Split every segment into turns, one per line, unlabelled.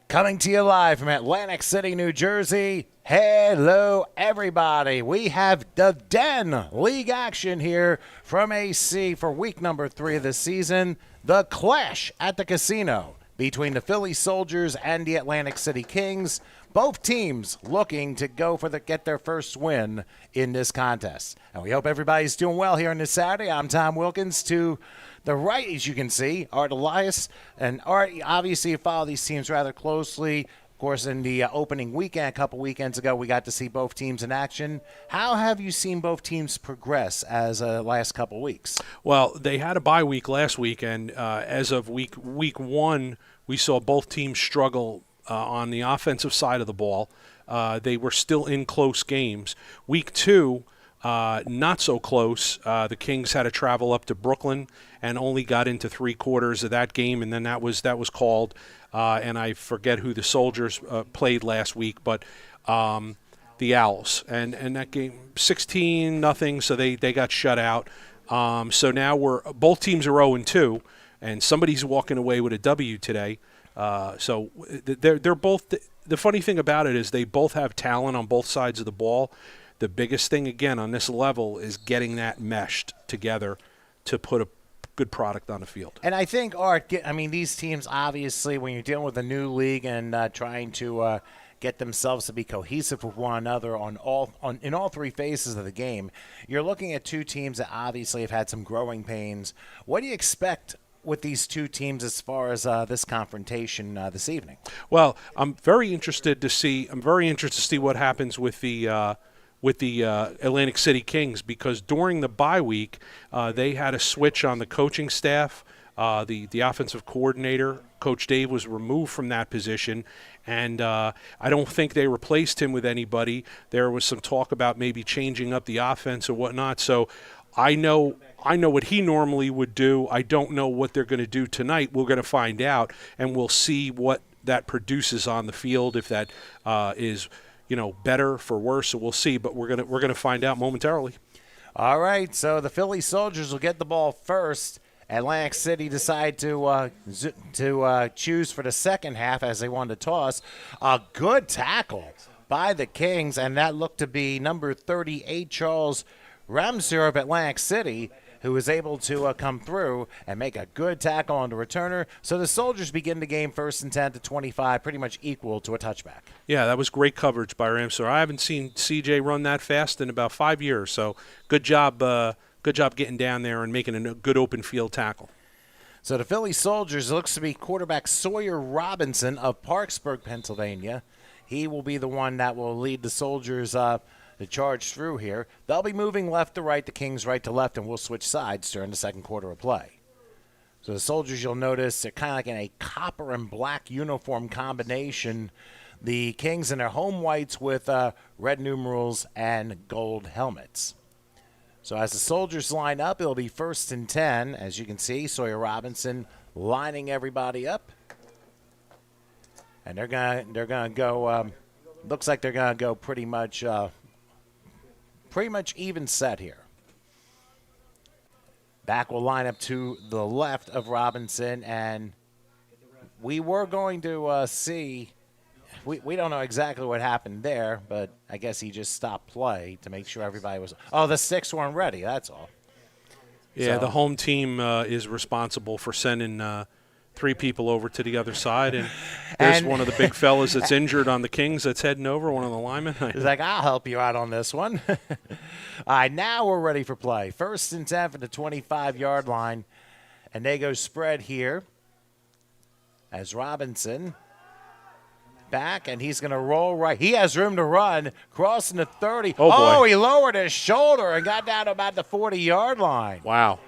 Coming to you live from Atlantic City, New Jersey. Hello, everybody. We have the Den League action here from AC for week number 3 of the season. The clash at the casino between the Philly Soldiers and the Atlantic City Kings. Both teams looking to get their first win in this contest. And we hope everybody's doing well here on this Saturday. I'm Tom Wilkins. To the right, as you can see, Art Elias. And Art, obviously, you follow these teams rather closely. Of course, in the opening weekend, a couple weekends ago, we got to see both teams in action. How have you seen both teams progress as last couple weeks?
Well, they had a bye week last week, and as of week one, we saw both teams struggle on the offensive side of the ball. They were still in close games. Week 2, not so close. The Kings had to travel up to Brooklyn and only got into 3 quarters of that game, and then that was called. And I forget who the Soldiers played last week, but the Owls. And that game, 16-0, so they got shut out. So now both teams are 0-2, and somebody's walking away with a W today. So they're both. The funny thing about it is they both have talent on both sides of the ball. The biggest thing, again, on this level is getting that meshed together to put a good product on the field.
And I think, Art, these teams, obviously, when you're dealing with a new league and trying to get themselves to be cohesive with one another in all 3 phases of the game, you're looking at 2 teams that obviously have had some growing pains. What do you expect with these 2 teams as far as this confrontation this evening? Well,
I'm very interested to see what happens with the Atlantic City Kings, because during the bye week, they had a switch on the coaching staff. The offensive coordinator, Coach Dave, was removed from that position, and I don't think they replaced him with anybody. There was some talk about maybe changing up the offense or whatnot. So I know what he normally would do. I don't know what they're going to do tonight. We're going to find out, and we'll see what that produces on the field, if that is better for worse. So we'll see, but we're gonna find out momentarily.
All right, so the Philly Soldiers will get the ball first. Atlantic City decide to choose for the second half as they wanted to toss. A good tackle by the Kings, and that looked to be number 38, Charles Ramsey of Atlantic City, who was able to come through and make a good tackle on the returner. So the Soldiers begin the game 1st and 10 to 25, pretty much equal to a touchback.
Yeah, that was great coverage by Ramsey. I haven't seen CJ run that fast in about 5 years. So good job getting down there and making a good open field tackle.
So the Philly Soldiers, looks to be quarterback Sawyer Robinson of Parksburg, Pennsylvania. He will be the one that will lead the Soldiers the charge through here. They'll be moving left to right, the Kings right to left, and we'll switch sides during the second quarter of play. So the Soldiers, you'll notice, they're kind of like in a copper and black uniform combination. The Kings in their home whites with red numerals and gold helmets. So as the Soldiers line up, it'll be 1st and 10. As you can see, Sawyer Robinson lining everybody up. And they're gonna go, looks like they're going to go pretty much even set here. Back will line up to the left of Robinson, and we were going to see, we don't know exactly what happened there, but I guess he just stopped play to make sure everybody was, the sticks weren't ready, that's all.
Yeah,
so
the home team is responsible for sending 3 people over to the other side, and there's one of the big fellas that's injured on the Kings that's heading over, one of the linemen.
He's like, I'll help you out on this one. All right, now we're ready for play. 1st and 10 for the 25-yard line, and they go spread here as Robinson back, and he's going to roll right. He has room to run, crossing the 30.
Oh, boy.
He lowered his shoulder and got down to about the 40-yard line.
Wow,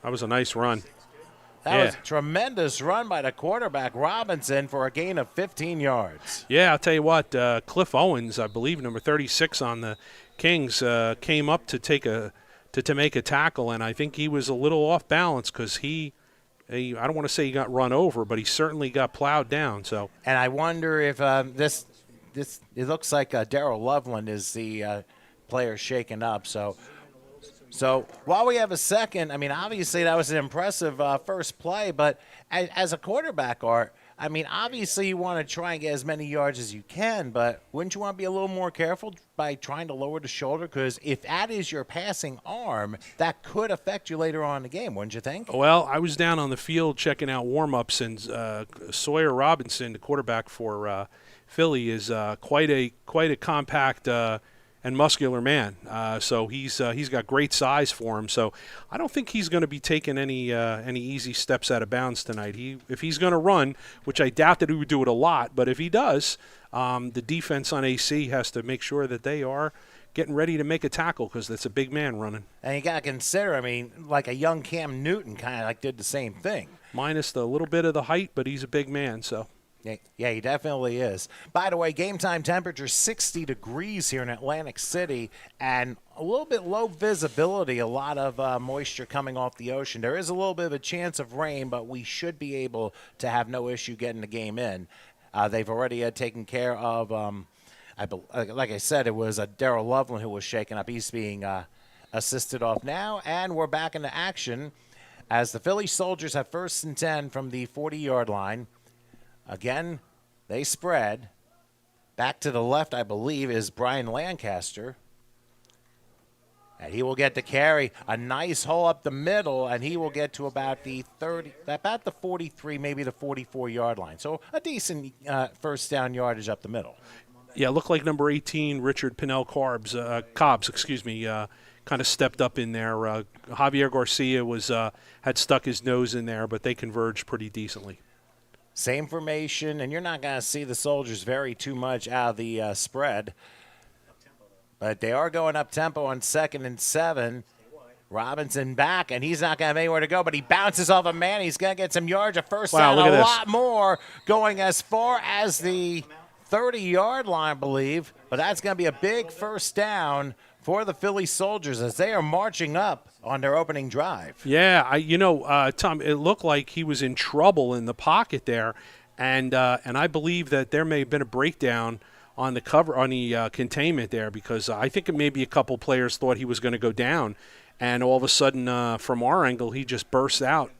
that was a nice run.
That was a tremendous run by the quarterback, Robinson, for a gain of 15 yards.
Yeah, I'll tell you what, Cliff Owens, I believe, number 36 on the Kings, came up to make a tackle, and I think he was a little off balance because I don't want to say he got run over, but he certainly got plowed down. So,
and I wonder if it looks like Darrell Loveland is the player shaken up. So while we have a second, obviously that was an impressive first play, but as a quarterback, Art, I mean, obviously you want to try and get as many yards as you can, but wouldn't you want to be a little more careful by trying to lower the shoulder? Because if that is your passing arm, that could affect you later on in the game, wouldn't you think?
Well, I was down on the field checking out warm-ups, and Sawyer Robinson, the quarterback for Philly, is quite a compact and muscular man. So he's got great size for him. So I don't think he's going to be taking any easy steps out of bounds tonight. If he's going to run, which I doubt that he would do it a lot, but if he does, the defense on AC has to make sure that they are getting ready to make a tackle because that's a big man running.
And you got to consider, I mean, like a young Cam Newton kind of like did the same thing.
Minus the little bit of the height, but he's a big man, so.
Yeah, he definitely is. By the way, game time temperature 60 degrees here in Atlantic City and a little bit low visibility, a lot of moisture coming off the ocean. There is a little bit of a chance of rain, but we should be able to have no issue getting the game in. They've already taken care of, like I said, it was Darrell Loveland who was shaken up. He's being assisted off now, and we're back into action as the Philly Soldiers have 1st and 10 from the 40-yard line. Again, they spread. Back to the left, I believe, is Brian Lancaster. And he will get the carry. A nice hole up the middle, and he will get to about the 43, maybe the 44-yard line. So a decent first down yardage up the middle.
Yeah, looked like number 18, Richard Pinnell Cobbs, kind of stepped up in there. Javier Garcia had stuck his nose in there, but they converged pretty decently.
Same formation, and you're not going to see the Soldiers vary too much out of the spread. But they are going up-tempo on 2nd and 7. Robinson back, and he's not going to have anywhere to go, but he bounces off a man. He's going to get some yards, a first down, a lot more, going as far as the 30-yard line, I believe. But that's going to be a big first down for the Philly Soldiers as they are marching up on their opening drive.
Yeah, Tom, it looked like he was in trouble in the pocket there, and I believe that there may have been a breakdown on the containment there because I think maybe a couple players thought he was going to go down, and all of a sudden from our angle he just burst out.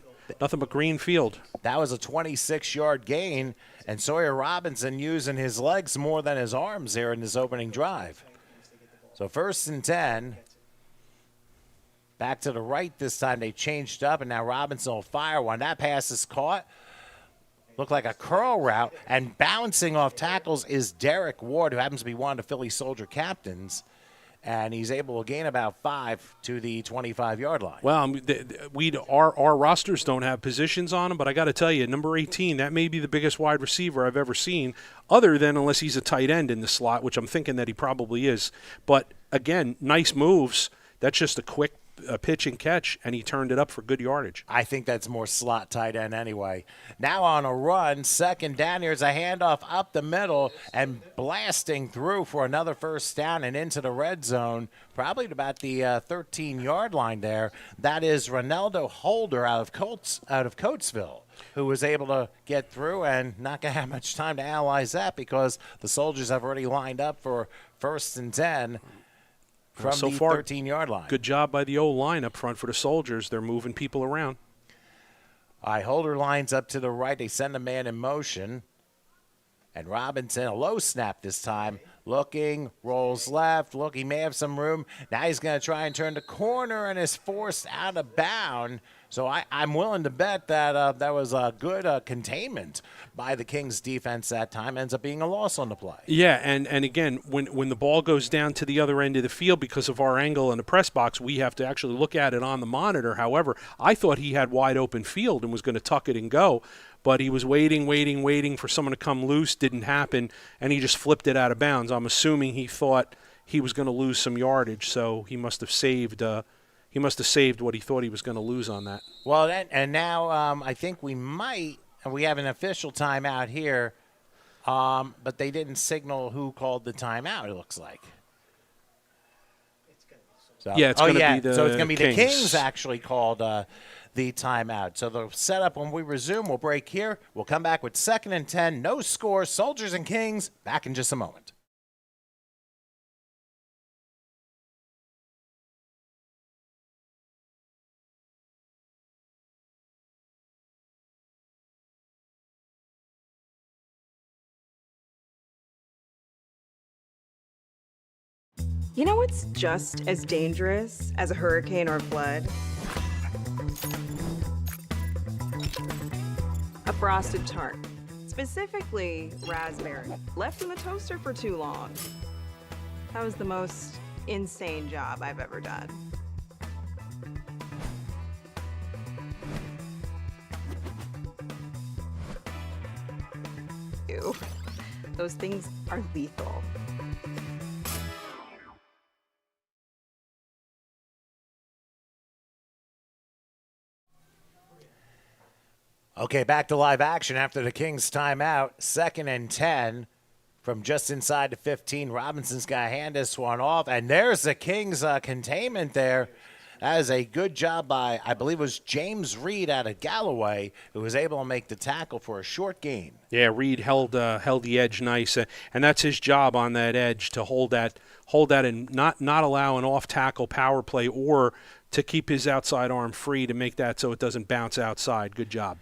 Nothing but green field.
That was a 26-yard gain, and Sawyer Robinson using his legs more than his arms there in his opening drive. So 1st and 10. Back to the right this time. They changed up, and now Robinson will fire one. That pass is caught. Looked like a curl route, and bouncing off tackles is Derek Ward, who happens to be one of the Philly Soldier captains, and he's able to gain about 5 to the 25-yard line.
Well, our rosters don't have positions on him, but I got to tell you, number 18, that may be the biggest wide receiver I've ever seen, other than unless he's a tight end in the slot, which I'm thinking that he probably is. But, again, nice moves. That's just a quick pitch and catch, and he turned it up for good yardage.
I think that's more slot tight end anyway. Now on a run, 2nd down. Here's a handoff up the middle and blasting through for another first down and into the red zone, probably at about the 13-yard line there. That is Ronaldo Holder out of Coatesville, who was able to get through, and not going to have much time to analyze that because the Soldiers have already lined up for 1st and 10. From
so
the
far,
13-yard line.
Good job by the O-line up front for the Soldiers. They're moving people around.
All right, Holder lines up to the right. They send a man in motion. And Robinson, a low snap this time. Looking, rolls left. Look, he may have some room. Now he's going to try and turn the corner and is forced out of bounds. So I'm willing to bet that that was a good containment by the Kings defense that time. Ends up being a loss on the play.
Yeah, and again, when the ball goes down to the other end of the field because of our angle in the press box, we have to actually look at it on the monitor. However, I thought he had wide open field and was going to tuck it and go, but he was waiting for someone to come loose. Didn't happen, and he just flipped it out of bounds. I'm assuming he thought he was going to lose some yardage, so he must have saved what he thought he was going to lose on that.
Well, and now I think we have an official timeout here, but they didn't signal who called the timeout, it looks like. So,
yeah, it's going to be the
So it's going to be
Kings.
the Kings actually called the timeout. So the setup when we resume, we'll break here. We'll come back with 2nd and 10, no score, Soldiers and Kings, back in just a moment.
You know what's just as dangerous as a hurricane or flood? A frosted tart. Specifically, raspberry. Left in the toaster for too long. That was the most insane job I've ever done. Ew. Those things are lethal.
Okay, back to live action after the Kings timeout. 2nd and 10 from just inside the 15. Robinson's got to hand this one off, and there's the Kings containment there. That is a good job by, I believe it was James Reed out of Galloway, who was able to make the tackle for a short gain.
Yeah, Reed held the edge nice, and that's his job on that edge, to hold that and not allow an off-tackle power play, or to keep his outside arm free to make that so it doesn't bounce outside. Good job.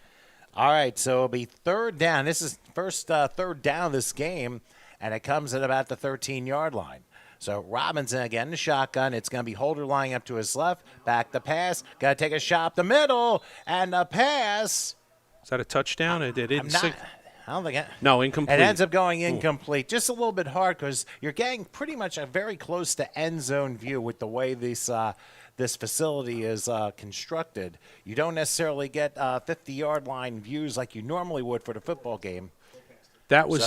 All right, so it'll be 3rd down. This is first 3rd down of this game, and it comes at about the 13-yard line. So Robinson again, the shotgun. It's going to be Holder lying up to his left. Back the pass. Got to take a shot up the middle, and the pass.
Is that a touchdown? I
don't think it.
No, incomplete.
It ends up going incomplete. Ooh. Just a little bit hard because you're getting pretty much a very close to end zone view with the way this facility is constructed. You don't necessarily get 50-yard line views like you normally would for the football game.
That was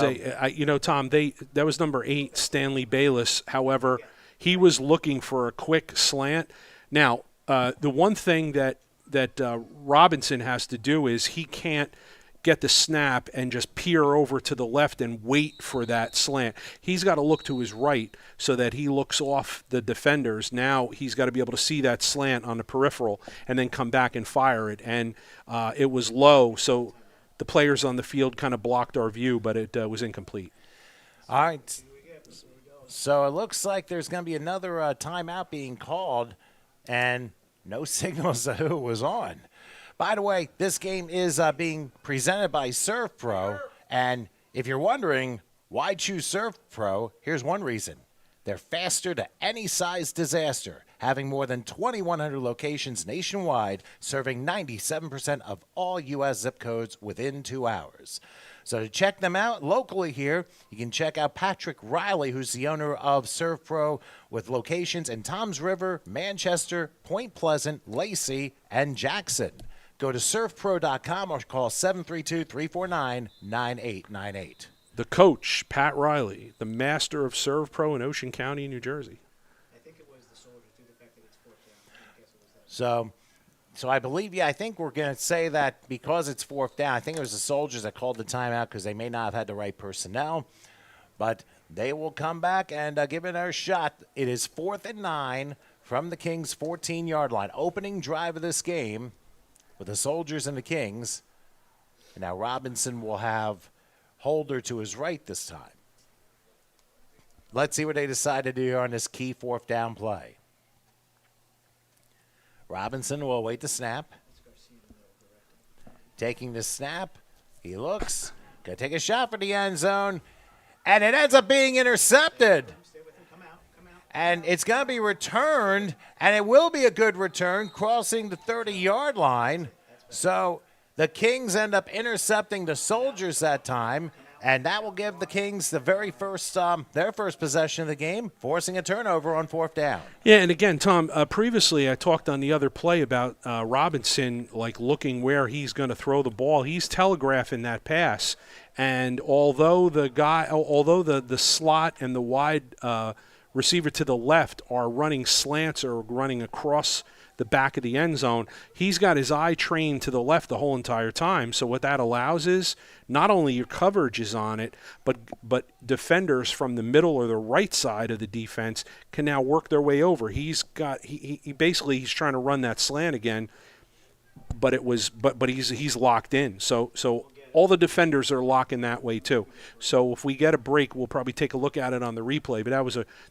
Tom, that was number 8, Stanley Bayless. However, he was looking for a quick slant. Now, the one thing that Robinson has to do is he can't get the snap and just peer over to the left and wait for that slant. He's got to look to his right so that he looks off the defenders. Now he's got to be able to see that slant on the peripheral and then come back and fire it. And it was low, so the players on the field kind of blocked our view, but it was incomplete.
All right. So it looks like there's going to be another timeout being called, and no signals of who was on. By the way, this game is being presented by ServPro, and if you're wondering why choose ServPro, here's one reason. They're faster to any size disaster, having more than 2,100 locations nationwide, serving 97% of all U.S. zip codes within 2 hours. So to check them out locally here, you can check out Patrick Riley, who's the owner of ServPro, with locations in Toms River, Manchester, Point Pleasant, Lacey, and Jackson. Go to servpro.com or call 732-349-9898.
The coach, Pat Riley, the master of ServPro in Ocean County, New Jersey.
I think it was the Soldiers, due to the fact that it's 4th down. I guess it was that.
So I believe, I think we're going to say that because it's 4th down, I think it was the Soldiers that called the timeout because they may not have had the right personnel. But they will come back and give it a shot. It is 4th and 9 from the Kings' 14-yard line. Opening drive of this game with the Soldiers and the Kings. And now Robinson will have Holder to his right this time. Let's see what they decide to do on this key 4th down play. Robinson will await the snap. Taking the snap. He looks. Going to take a shot for the end zone. And it ends up being intercepted. And it's going to be returned, and it will be a good return, crossing the 30-yard line. So the Kings end up intercepting the Soldiers that time, and that will give the Kings the very first, their first possession of the game, forcing a turnover on 4th down.
Yeah, and again, Tom, previously I talked on the other play about Robinson, like looking where he's going to throw the ball. He's telegraphing that pass, and although the slot and the wide receiver to the left are running slants or running across the back of the end zone, he's got his eye trained to the left the whole entire time. So what that allows is not only your coverage is on it, but defenders from the middle or the right side of the defense can now work their way over. He's basically trying to run that slant again, but he's locked in. So all the defenders are locking that way too. So if we get a break, we'll probably take a look at it on the replay. But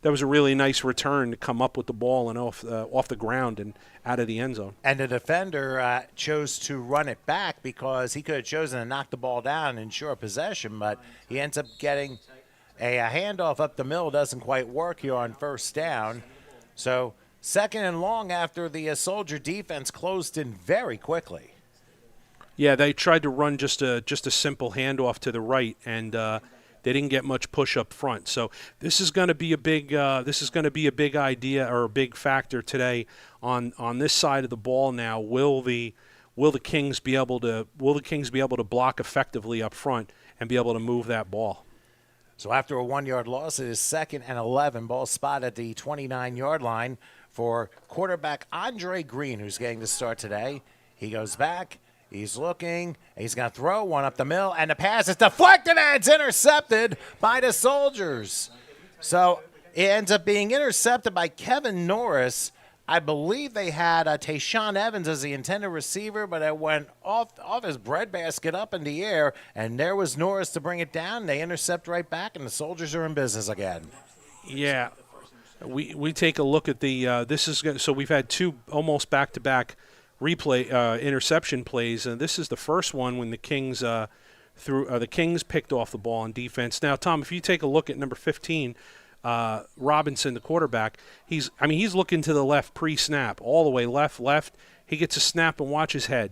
that was a really nice return to come up with the ball and off the ground and out of the end zone.
And the defender chose to run it back because he could have chosen to knock the ball down and ensure possession, but he ends up getting A handoff up the middle doesn't quite work here on first down. So second and long after the Soldier defense closed in very quickly.
Yeah, they tried to run just a simple handoff to the right, and they didn't get much push up front. So this is going to be a big idea or a big factor today on this side of the ball. Now, will the Kings be able to block effectively up front and be able to move that ball?
So after a 1-yard loss, it is 2nd and 11. Ball spot at the 29-yard line for quarterback Andre Green, who's getting the start today. He goes back. He's looking. He's going to throw one up the middle, and the pass is deflected, and it's intercepted by the Soldiers. So it ends up being intercepted by Kevin Norris. I believe they had Tayshawn Evans as the intended receiver, but it went off his breadbasket up in the air, and there was Norris to bring it down. They intercept right back, and the Soldiers are in business again.
Yeah, we take a look at the so we've had two almost back-to-back replay interception plays, and this is the first one when the Kings the Kings picked off the ball on defense. Now, Tom, if you take a look at number 15. Robinson, the quarterback, he's looking to the left pre-snap, all the way left. He gets a snap and watch his head.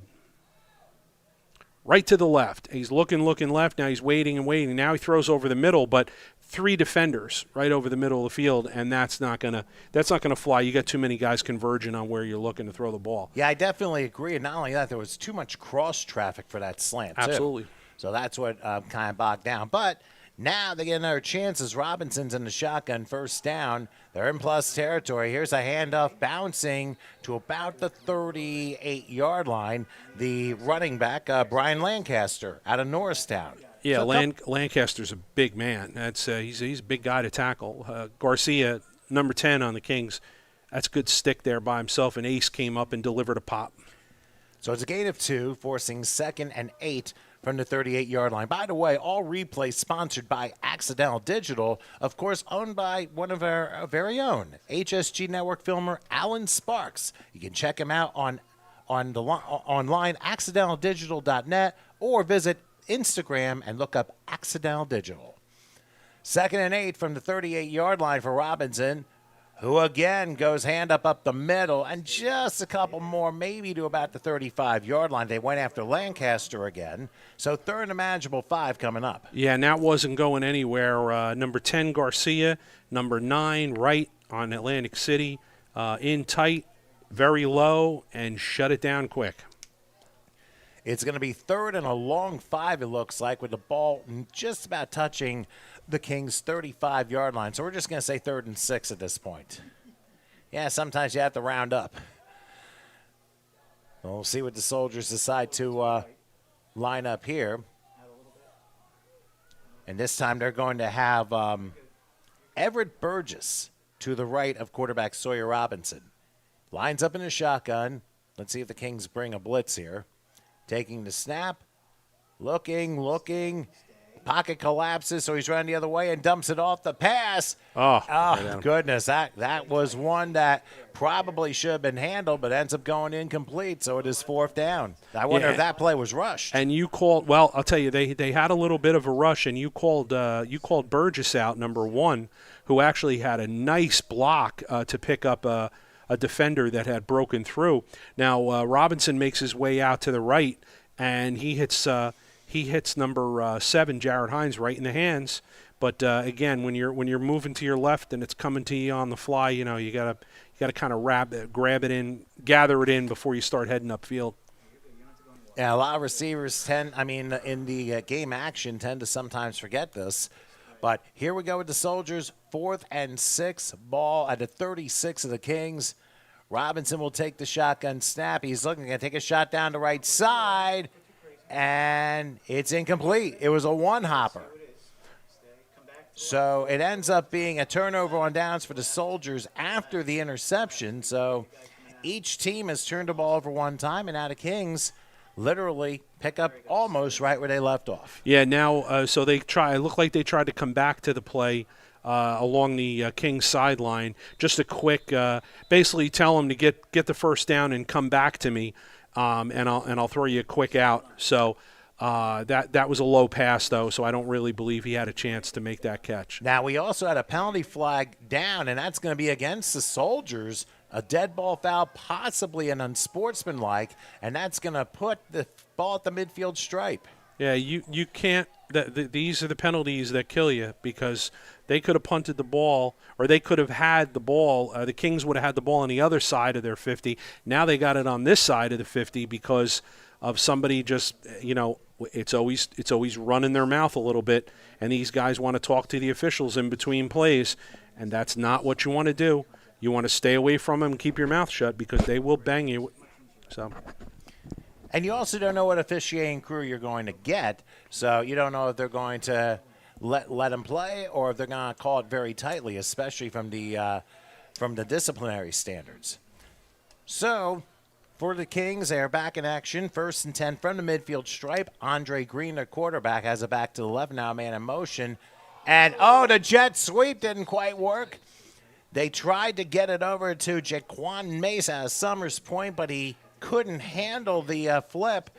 Right to the left. He's looking left. Now he's waiting. Now he throws over the middle, but 3 defenders right over the middle of the field, and that's not gonna fly. You got too many guys converging on where you're looking to throw the ball.
Yeah, I definitely agree. And not only that, there was too much cross traffic for that slant, too.
Absolutely.
So that's what kind of bogged down. But now they get another chance as Robinson's in the shotgun first down. They're in plus territory. Here's a handoff bouncing to about the 38-yard line. The running back, Brian Lancaster, out of Norristown.
Yeah, Lancaster's a big man. That's he's a big guy to tackle. Garcia, number 10 on the Kings, that's a good stick there by himself, and Ace came up and delivered a pop.
So it's a gain of 2, forcing 2nd and 8 from the 38-yard line. By the way, all replays sponsored by Accidental Digital, of course owned by one of our very own HSG Network filmer, Alan Sparks. You can check him out online, accidentaldigital.net, or visit Instagram and look up Accidental Digital. 2nd and 8 from the 38-yard line for Robinson, who again goes hand up the middle, and just a couple more, maybe to about the 35-yard line. They went after Lancaster again. So 3rd and a manageable 5 coming up.
Yeah, and that wasn't going anywhere. Number 10, Garcia. Number 9, Wright on Atlantic City. In tight, very low, and shut it down quick.
It's going to be 3rd and a long 5, it looks like, with the ball just about touching the Kings' 35-yard line. So we're just going to say 3rd and 6 at this point. Yeah, sometimes you have to round up. We'll see what the Soldiers decide to line up here. And this time they're going to have Everett Burgess to the right of quarterback Sawyer Robinson. Lines up in a shotgun. Let's see if the Kings bring a blitz here. Taking the snap. Looking. Pocket collapses, so he's running the other way and dumps it off the pass. Oh goodness. That was one that probably should have been handled, but ends up going incomplete, so it is 4th down. I wonder if that play was rushed.
And you called, well, I'll tell you, they had a little bit of a rush, and you called Burgess out, number 1, who actually had a nice block to pick up a defender that had broken through. Now, Robinson makes his way out to the right, and he hits number 7, Jared Hines, right in the hands. But again, when you're moving to your left and it's coming to you on the fly, you gotta kind of grab it in, gather it in before you start heading upfield.
Yeah, a lot of receivers in the game action tend to sometimes forget this. But here we go with the Soldiers, 4th and 6, ball at the 36 of the Kings. Robinson will take the shotgun snap. He's looking to take a shot down the right side. And it's incomplete. It was a one-hopper. So it ends up being a turnover on downs for the Soldiers after the interception. So each team has turned the ball over one time, and now the Kings literally pick up almost right where they left off.
Yeah, now so it looked like they tried to come back to the play along the Kings sideline. Just a quick, basically tell them to get the first down and come back to me. And I'll throw you a quick out. So That was a low pass, though, so I don't really believe he had a chance to make that catch.
Now, we also had a penalty flag down, and that's going to be against the Soldiers, a dead ball foul, possibly an unsportsmanlike, and that's going to put the ball at the midfield stripe.
Yeah, you can't these are the penalties that kill you, because they could have punted the ball, or they could have had the ball. The Kings would have had the ball on the other side of their 50. Now they got it on this side of the 50 because of somebody just, it's always running their mouth a little bit, and these guys want to talk to the officials in between plays, and that's not what you want to do. You want to stay away from them and keep your mouth shut, because they will bang you. So.
And you also don't know what officiating crew you're going to get, so you don't know if they're going to let them play or if they're going to call it very tightly, especially from the disciplinary standards. So, for the Kings, they're back in action. 1st and 10 from the midfield stripe. Andre Green, their quarterback, has it back to the left now, man in motion. And, the jet sweep didn't quite work. They tried to get it over to Jaquan Mesa at Summers Point, but he couldn't handle the flip,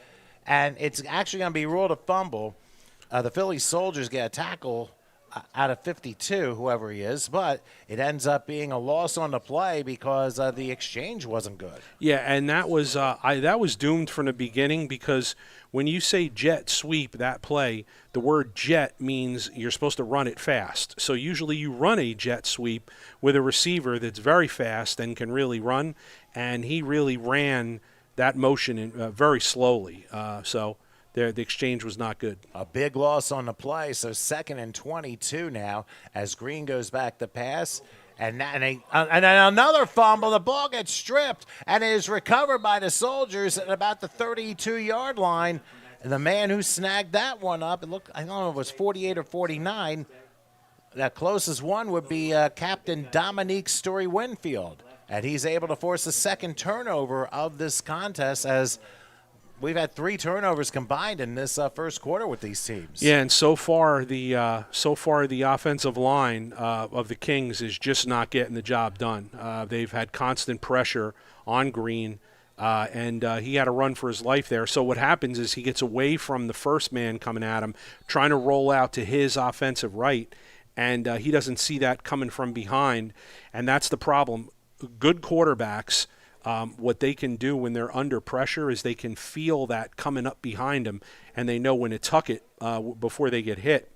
and it's actually going to be ruled a fumble. The Philly Soldiers get a tackle out of 52, whoever he is, but it ends up being a loss on the play because the exchange wasn't good.
Yeah, and that was doomed from the beginning, because when you say jet sweep, that play, the word jet means you're supposed to run it fast. So usually you run a jet sweep with a receiver that's very fast and can really run, and he really ran that motion very slowly. So the exchange was not good.
A big loss on the play, so 2nd and 22 now as Green goes back to pass. And then another fumble. The ball gets stripped and is recovered by the Soldiers at about the 32-yard line. And the man who snagged that one up, I don't know if it was 48 or 49. That closest one would be Captain Dominique Story-Winfield. And he's able to force the second turnover of this contest, as we've had 3 turnovers combined in this first quarter with these teams.
Yeah, and so far the offensive line of the Kings is just not getting the job done. They've had constant pressure on Green, and he had a run for his life there. So what happens is he gets away from the first man coming at him, trying to roll out to his offensive right, and he doesn't see that coming from behind, and that's the problem. Good quarterbacks, what they can do when they're under pressure is they can feel that coming up behind them, and they know when to tuck it before they get hit.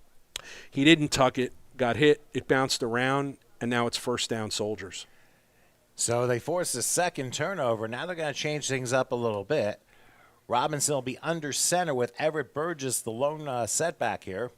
He didn't tuck it, got hit, it bounced around, and now it's 1st down Soldiers.
So they force the second turnover. Now they're going to change things up a little bit. Robinson will be under center with Everett Burgess, the lone setback here.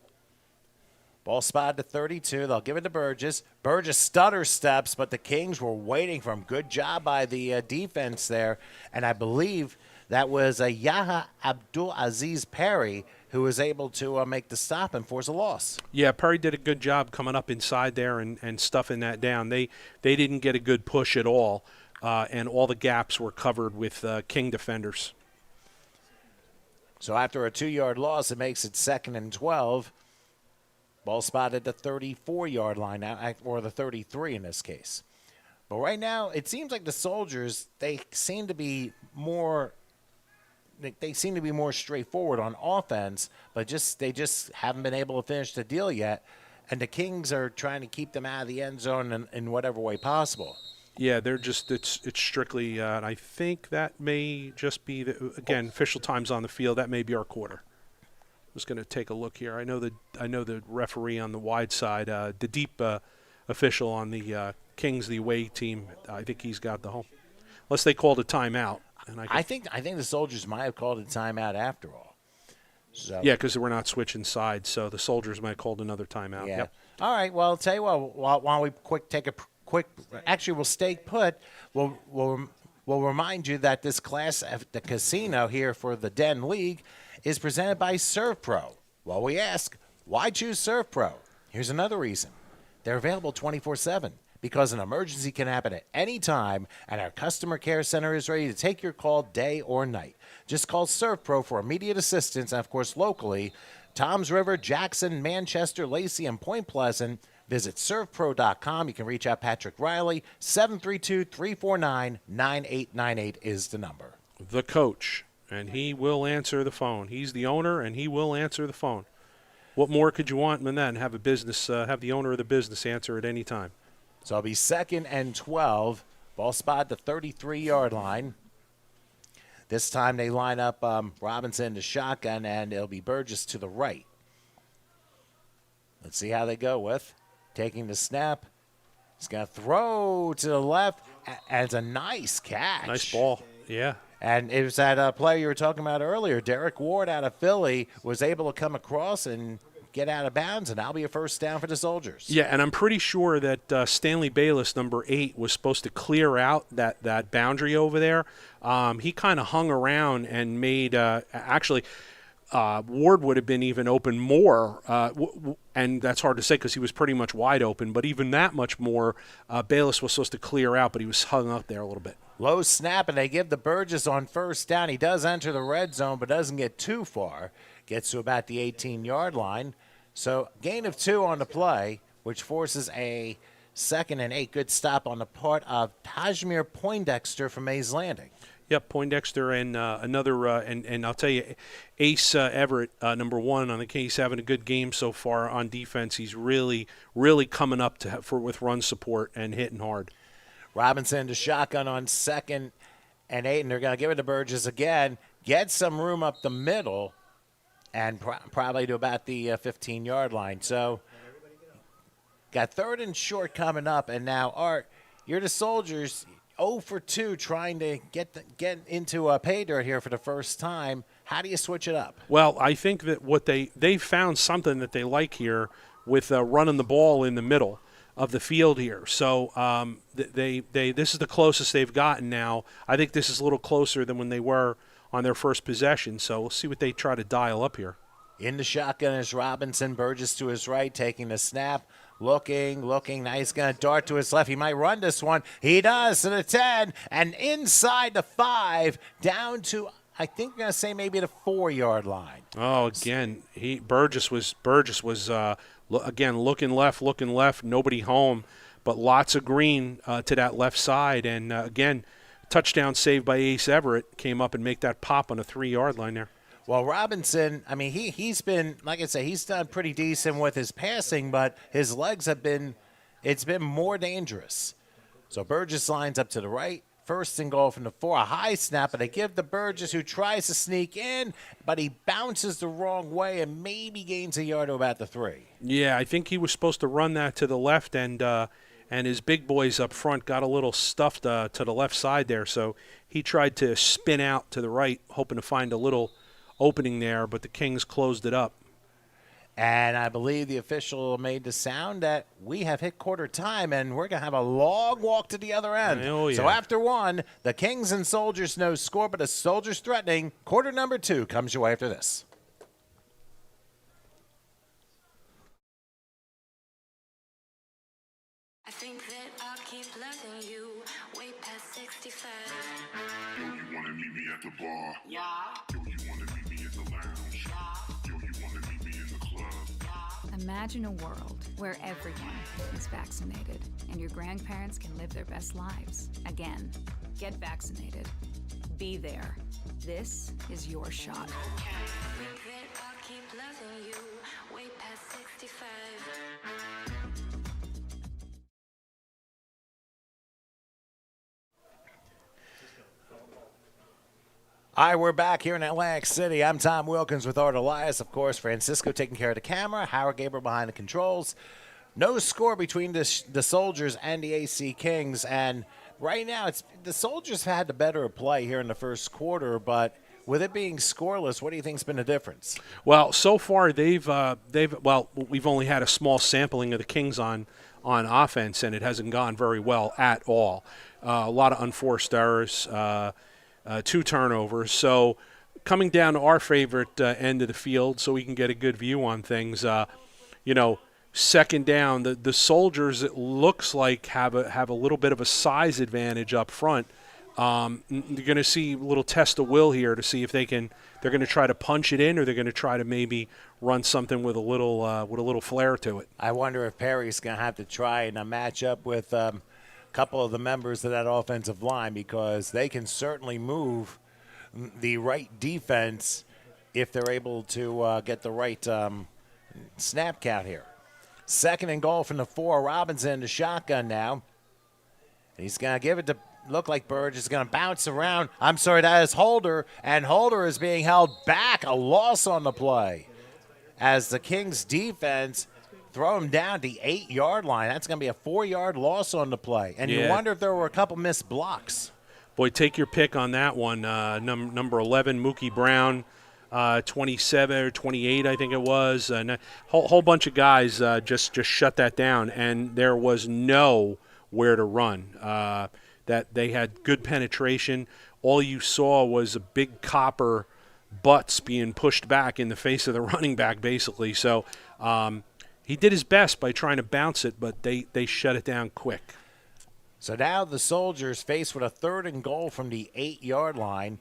Ball spotted to 32. They'll give it to Burgess. Burgess stutter steps, but the Kings were waiting for him. Good job by the defense there. And I believe that was Yaha Abdul-Aziz Perry who was able to make the stop and force a loss.
Yeah, Perry did a good job coming up inside there and stuffing that down. They didn't get a good push at all, and all the gaps were covered with King defenders.
So after a 2-yard loss, it makes it 2nd and 12. Ball spotted the 34-yard line now, or the 33 in this case. But right now, it seems like the Soldiers, they seem to be more straightforward on offense, but they just haven't been able to finish the deal yet. And the Kings are trying to keep them out of the end zone in whatever way possible.
Yeah, they're just it's strictly, and I think that may just be again official times on the field. That may be our quarter. Was going to take a look here. I know the referee on the wide side, the deep official on the Kings, the away team. I think he's got the home, unless they called a timeout. And I think
the Soldiers might have called a timeout after all. So
yeah, because we're not switching sides, so the Soldiers might have called another timeout.
Yeah.
Yep.
All right. Well, I'll tell you what. While we actually we'll stay put. We'll remind you that this class at the casino here for the Den League is presented by ServPro. Well, we ask, why choose ServPro? Here's another reason. They're available 24/7 because an emergency can happen at any time, and our customer care center is ready to take your call day or night. Just call ServPro for immediate assistance, and, of course, locally, Toms River, Jackson, Manchester, Lacey, and Point Pleasant. Visit servpro.com. You can reach out Patrick Riley. 732-349-9898 is the number.
The coach and he will answer the phone. He's the owner, and he will answer the phone. What more could you want than that? And have have the owner of the business answer at any time.
So it'll be 2nd and 12. Ball spot the 33-yard line. This time they line up Robinson to shotgun, and it'll be Burgess to the right. Let's see how they go with taking the snap. He's going to throw to the left, and it's a nice catch.
Nice ball, yeah.
And it was that player you were talking about earlier, Derek Ward out of Philly, was able to come across and get out of bounds, and that'll be a first down for the Soldiers.
Yeah, and I'm pretty sure that Stanley Bayless, number 8, was supposed to clear out that boundary over there. He kind of hung around and made Ward would have been even open more, and that's hard to say because he was pretty much wide open, but even that much more, Bayless was supposed to clear out, but he was hung up there a little bit.
Low snap, and they give the Burgess on first down. He does enter the red zone, but doesn't get too far. Gets to about the 18-yard line. So gain of 2 on the play, which forces a 2nd and 8. Good stop on the part of Tajmir Poindexter from Mays Landing.
Yep, Poindexter and another, and I'll tell you, Ace Everett, number 1. I think he's having a good game so far on defense. He's really, really coming up with run support and hitting hard.
Robinson to shotgun on 2nd and 8, and they're going to give it to Burgess again. Get some room up the middle, and probably to about the 15-yard line. So got 3rd and short coming up, and now, Art, you're the Soldiers 0 for 2 trying to get into a pay dirt here for the first time. How do you switch it up?
Well, I think that what they found something that they like here with running the ball in the middle of the field here. So this is the closest they've gotten now. I think this is a little closer than when they were on their first possession. So we'll see what they try to dial up here.
In the shotgun is Robinson. Burgess to his right, taking the snap. Looking. Now he's going to dart to his left. He might run this one. He does to the 10, and inside the 5, down to, I think we're going to say maybe the 4-yard line.
Oh, again, Burgess was again looking left, nobody home, but lots of green to that left side, and again, touchdown saved by Ace Everett, came up and make that pop on a 3-yard line there.
Well, Robinson, I mean, he's been, like I say, he's done pretty decent with his passing, but his legs it's been more dangerous. So Burgess lines up to the right, 1st and goal from the 4, a high snap, and they give the Burgess, who tries to sneak in, but he bounces the wrong way and maybe gains a yard to about the 3.
Yeah, I think he was supposed to run that to the left, and his big boys up front got a little stuffed to the left side there, so he tried to spin out to the right, hoping to find a little opening there, but the Kings closed it up.
And I believe the official made the sound that we have hit quarter time, and we're going to have a long walk to the other end.
Oh, yeah.
So after 1, the Kings and Soldiers no score, but the Soldiers threatening. Quarter number 2 comes your way after this.
I think that I'll keep loving you way past 65.
Yo, you wanna meet me at the bar?
Yeah.
Yo, you wanna meet me at the lounge? Yo, you wanna meet me in the club?
Imagine a world where everyone is vaccinated and your grandparents can live their best lives. Again, get vaccinated. Be there. This is your shot.
I think that I'll keep loving you way past 65.
All right, we're back here in Atlantic City. I'm Tom Wilkins with Art Elias. Of course, Francisco taking care of the camera. Howard Gabriel behind the controls. No score between the Soldiers and the AC Kings. And right now, the Soldiers had the better play here in the first quarter. But with it being scoreless, what do you think's been the difference?
Well, so far we've only had a small sampling of the Kings on offense, and it hasn't gone very well at all. A lot of unforced errors. 2 turnovers. So coming down to our favorite end of the field so we can get a good view on things, 2nd down, the Soldiers, it looks like, have a little bit of a size advantage up front. You're going to see a little test of will here to see if they're going to try to punch it in, or they're going to try to maybe run something with a little flair to it.
I wonder if Perry's going to have to try and match up with couple of the members of that offensive line, because they can certainly move the right defense if they're able to get the right snap count here. 2nd and goal from the 4. Robinson to shotgun now. He's going to give it to look like Burge is going to bounce around. I'm sorry, that is Holder, and Holder is being held back. A loss on the play as the Kings defense throw him down the 8-yard line. That's going to be a 4-yard loss on the play. And you wonder if there were a couple missed blocks.
Boy, take your pick on that one. Number 11, Mookie Brown, 27 or 28, I think it was. A whole bunch of guys just shut that down, and there was nowhere to run. That they had good penetration. All you saw was a big copper butts being pushed back in the face of the running back, basically. So he did his best by trying to bounce it, but they shut it down quick.
So now the Soldiers faced with a 3rd and goal from the 8-yard line.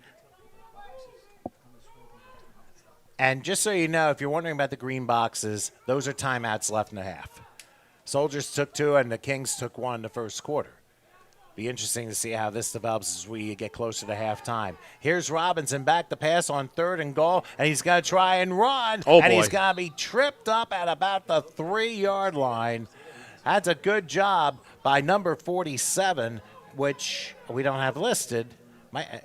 And just so you know, if you're wondering about the green boxes, those are timeouts left in the half. Soldiers took 2 and the Kings took 1 in the first quarter. Be interesting to see how this develops as we get closer to halftime. Here's Robinson back to pass on 3rd and goal, and he's going to try and run.
Oh,
and
boy.
He's going to be tripped up at about the 3-yard line. That's a good job by number 47, which we don't have listed.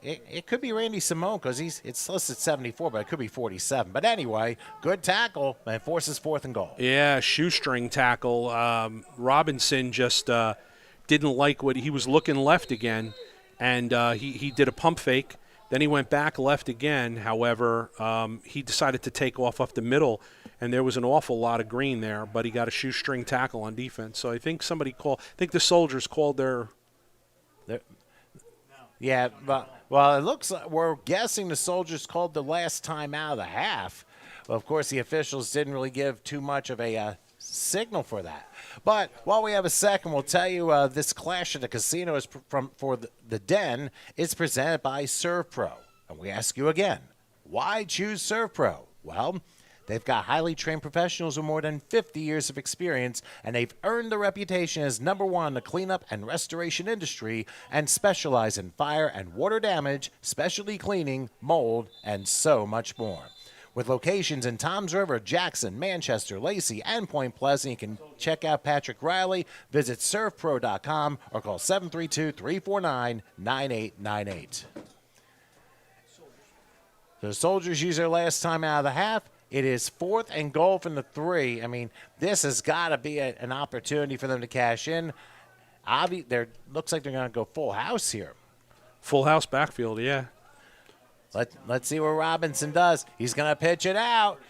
It could be Randy Simone because it's listed 74, but it could be 47. But anyway, good tackle and forces 4th and goal.
Yeah, shoestring tackle. Robinson just didn't like what he was looking left again, and he did a pump fake. Then he went back left again. However, he decided to take off the middle, and there was an awful lot of green there, but he got a shoestring tackle on defense. So I think the Soldiers called their
yeah, well, it looks like we're guessing the Soldiers called the last time out of the half. Well, of course, the officials didn't really give too much of a signal for that. But while we have a second, we'll tell you this Clash at the Casino is for the Den is presented by ServPro. And we ask you again, why choose ServPro? Well, they've got highly trained professionals with more than 50 years of experience, and they've earned the reputation as number 1 in the cleanup and restoration industry and specialize in fire and water damage, specialty cleaning, mold, and so much more. With locations in Toms River, Jackson, Manchester, Lacey, and Point Pleasant, you can check out Patrick Riley, visit servpro.com, or call 732-349-9898. The Soldiers use their last time out of the half. It is 4th and goal from the 3. I mean, this has got to be an opportunity for them to cash in. Looks like they're going to go full house here.
full house backfield, yeah.
Let's see what Robinson does. He's going to pitch it out.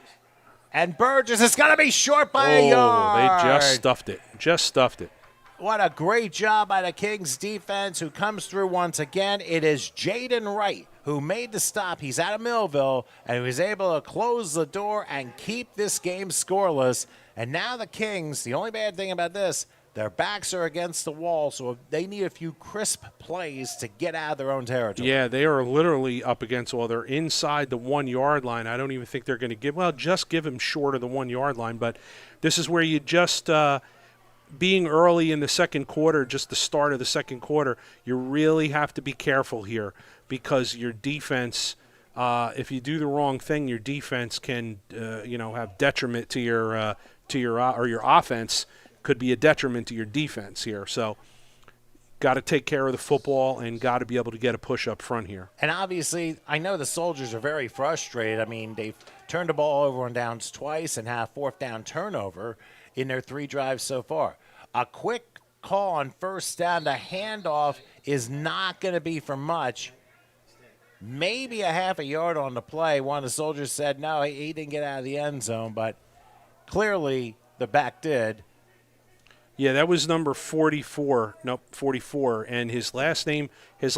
And Burgess is going to be short by a yard.
They just stuffed it. Just stuffed it.
What a great job by the Kings defense who comes through once again. It is Jaden Wright who made the stop. He's out of Millville, and he was able to close the door and keep this game scoreless. And now the Kings, the only bad thing about this, their backs are against the wall, so they need a few crisp plays to get out of their own territory.
Yeah, they are literally up against the wall. They're inside the 1 yard line. I don't even think they're going to just give them short of the 1 yard line. But this is where you just being early in the second quarter, just the start of the second quarter, you really have to be careful here because your defense, if you do the wrong thing, your defense can have detriment to your offense. Could be a detriment to your defense here. So got to take care of the football and got to be able to get a push up front here.
And obviously, I know the Soldiers are very frustrated. I mean, they've turned the ball over on downs twice and had a fourth down turnover in their 3 drives so far. A quick call on first down, the handoff is not going to be for much. Maybe a half a yard on the play. One of the Soldiers said, no, he didn't get out of the end zone, but clearly the back did.
Yeah, that was number 44. Nope, 44. And his last name is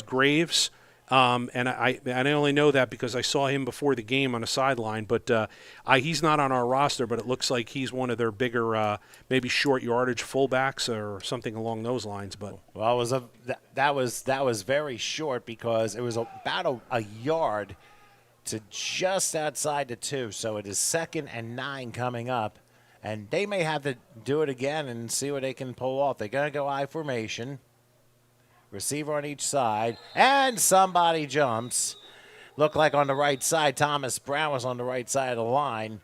Graves. And I only know that because I saw him before the game on a sideline. But he's not on our roster, but it looks like he's one of their bigger, maybe short yardage fullbacks or something along those lines. But
well, that was very short because it was about a yard to just outside the 2. So it is 2nd and 9 coming up. And they may have to do it again and see what they can pull off. They're going to go I formation. Receiver on each side. And somebody jumps. looked like on the right side, Thomas Brown was on the right side of the line.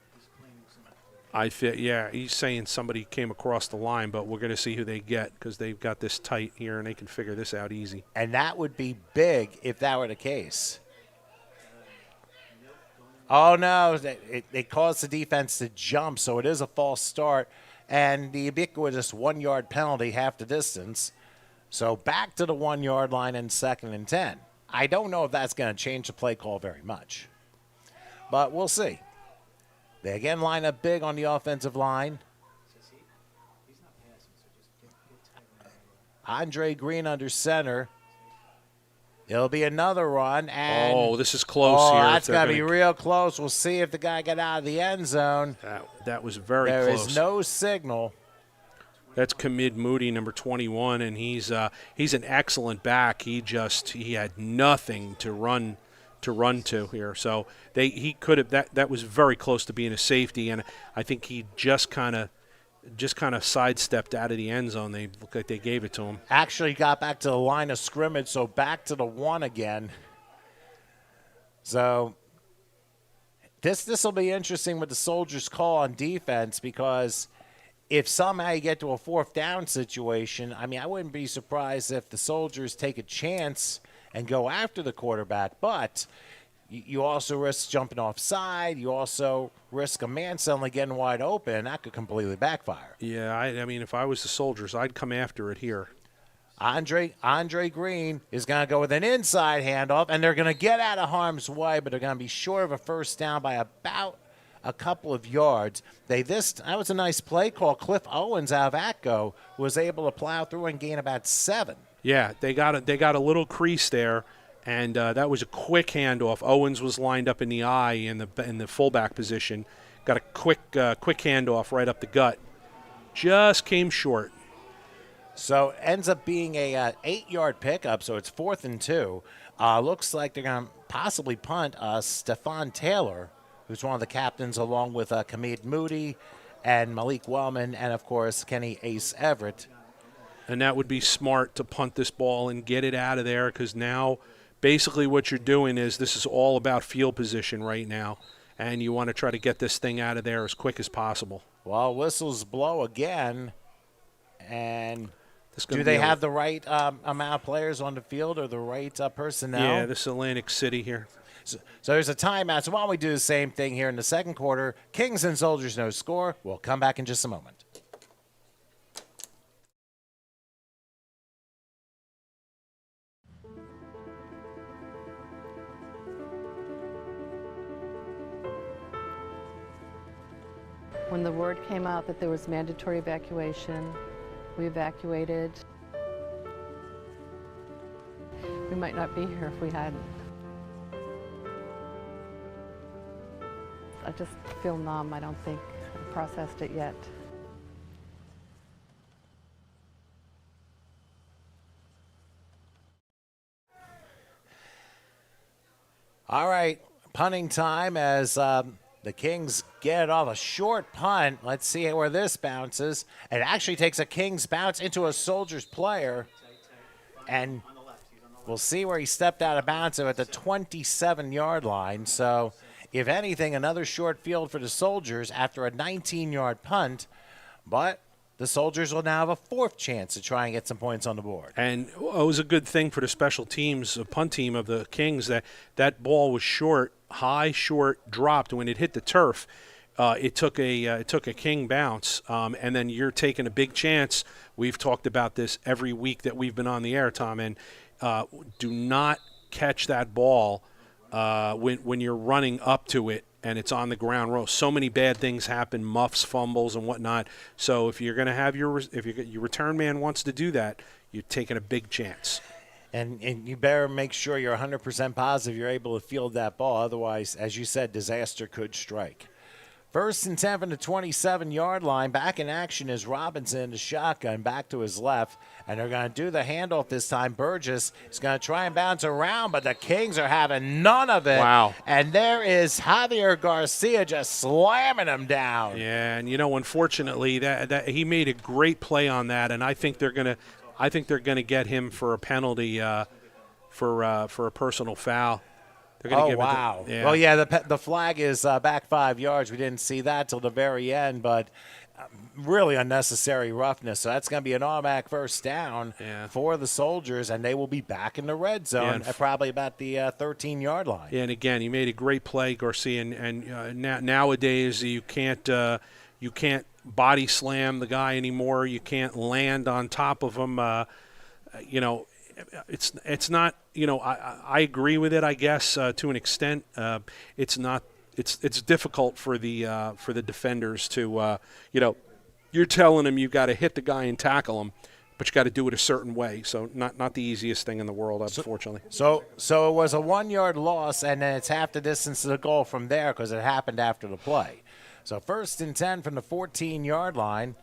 Yeah, he's saying somebody came across the line, but we're going to see who they get because they've got this tight here and they can figure this out easy.
And that would be big if that were the case. Oh, no, it caused the defense to jump, so it is a false start. And the ubiquitous 1-yard penalty, half the distance. So back to the 1-yard line in 2nd and 10. I don't know if that's going to change the play call very much. But we'll see. They again line up big on the offensive line. Andre Green under center. It'll be another run. And
this is close here.
That's got to be real close. We'll see if the guy got out of the end zone.
That was very
close. There is no signal.
That's Kamid Moody, number 21, and he's an excellent back. He had nothing to run to here. So he could have that was very close to being a safety, and I think he just kind of sidestepped out of the end zone. They looked like they gave it to him.
Actually got back to the line of scrimmage, so back to the 1 again. So this will be interesting with the Soldiers' call on defense, because if somehow you get to a 4th down situation, I mean, I wouldn't be surprised if the Soldiers take a chance and go after the quarterback, but you also risk jumping offside. You also risk a man suddenly getting wide open. That could completely backfire.
Yeah, I mean, if I was the Soldiers, I'd come after it here.
Andre Green is going to go with an inside handoff, and they're going to get out of harm's way, but they're going to be short of a first down by about a couple of yards. That was a nice play call. Cliff Owens out of Atco was able to plow through and gain about 7.
Yeah, they got a little crease there, and that was a quick handoff. Owens was lined up in the eye in the fullback position. Got a quick handoff right up the gut. Just came short.
So it ends up being a 8-yard pickup, so it's 4th and 2. Looks like they're going to possibly punt Stephon Taylor, who's one of the captains, along with Kamid Moody and Malik Wellman, and, of course, Kenny Ace Everett.
And that would be smart to punt this ball and get it out of there, because now basically what you're doing is this is all about field position right now, and you want to try to get this thing out of there as quick as possible.
Well, whistles blow again, and do they have the right amount of players on the field or the right personnel?
Yeah, this is Atlantic City here.
So there's a timeout. So why don't we do the same thing here in the second quarter? Kings and Soldiers no score. We'll come back in just a moment.
When the word came out that there was mandatory evacuation, we evacuated. We might not be here if we hadn't. I just feel numb. I don't think I've processed it yet.
All right, punting time as the Kings get it off a short punt. Let's see where this bounces. It actually takes a Kings bounce into a Soldiers player. And we'll see where he stepped out of bounds at the 27-yard line. So, if anything, another short field for the Soldiers after a 19-yard punt. But the Soldiers will now have a 4th chance to try and get some points on the board. And
it was a good thing for the special teams, punt team of the Kings, that ball was short, high, short, dropped. When it hit the turf, it took a King bounce, and then you're taking a big chance. We've talked about this every week that we've been on the air, Tom, and do not catch that ball when you're running up to it and it's on the ground. So many bad things happen, muffs, fumbles, and whatnot. So if you're going to have your return man wants to do that, you're taking a big chance.
And you better make sure you're 100% positive you're able to field that ball. Otherwise, as you said, disaster could strike. 1st and 10 from the 27-yard line. Back in action is Robinson in the shotgun, back to his left. And they're going to do the handoff this time. Burgess is going to try and bounce around, but the Kings are having none of it.
Wow.
And there is Javier Garcia just slamming him down.
Yeah, and unfortunately, that he made a great play on that, and I think they're going to get him for a penalty for a personal foul. They're going to give
wow.
it. Yeah.
Well, yeah, the flag is back 5 yards. We didn't see that till the very end, but really unnecessary roughness. So that's going to be an automatic first down for the Soldiers, and they will be back in the red zone at probably about the 13-yard line.
Yeah, and again, he made a great play, Garcia, and nowadays you can't body slam the guy anymore. You can't land on top of him. It's not. I agree with it. I guess to an extent, it's not. It's difficult for the defenders to you're telling them you got to hit the guy and tackle him, but you got to do it a certain way. So not the easiest thing in the world, unfortunately.
So it was a 1 yard loss, and then it's half the distance to the goal from there because it happened after the play. So 1st and 10 from the 14-yard line.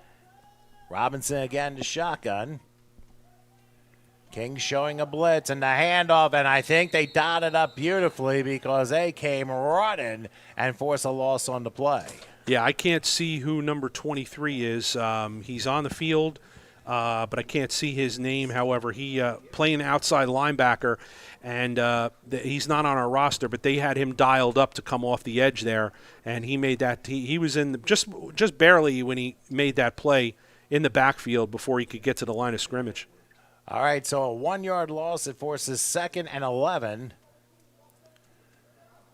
Robinson again to shotgun. King showing a blitz and the handoff, and I think they dotted up beautifully because they came running and forced a loss on the play.
Yeah, I can't see who number 23 is. He's on the field, but I can't see his name. However, he playing outside linebacker, and he's not on our roster, but they had him dialed up to come off the edge there, and he made that. He was in just barely when he made that play in the backfield before he could get to the line of scrimmage.
All right, so a 1 yard loss. It forces 2nd and 11.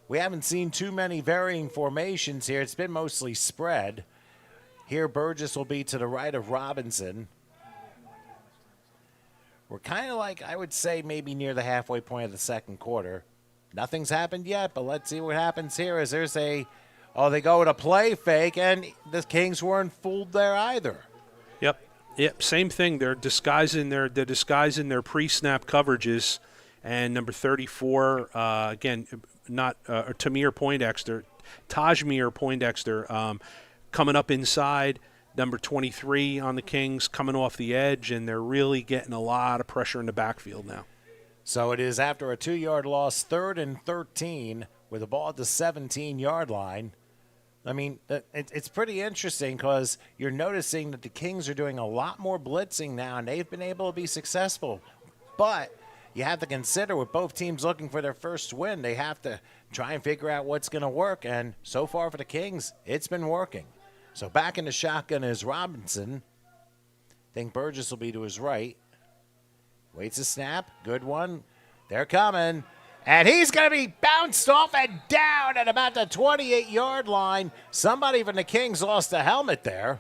We haven't seen too many varying formations here. It's been mostly spread. Here, Burgess will be to the right of Robinson. We're kind of like, I would say, maybe near the halfway point of the second quarter. Nothing's happened yet, but let's see what happens here as there's they go with a play fake, and the Kings weren't fooled there either.
Yep, same thing. They're disguising their pre-snap coverages, and number 34 again, not Tajmir Poindexter coming up inside. Number 23 on the Kings coming off the edge, and they're really getting a lot of pressure in the backfield now.
So it is after a 2 yard loss, 3rd and 13 with the ball at the 17-yard line. I mean, it's pretty interesting because you're noticing that the Kings are doing a lot more blitzing now, and they've been able to be successful. But you have to consider, with both teams looking for their first win, they have to try and figure out what's going to work. And so far for the Kings, it's been working. So back in the shotgun is Robinson. I think Burgess will be to his right. Waits a snap. Good one. They're coming. And he's going to be bounced off and down at about the 28-yard line. Somebody from the Kings lost a helmet there.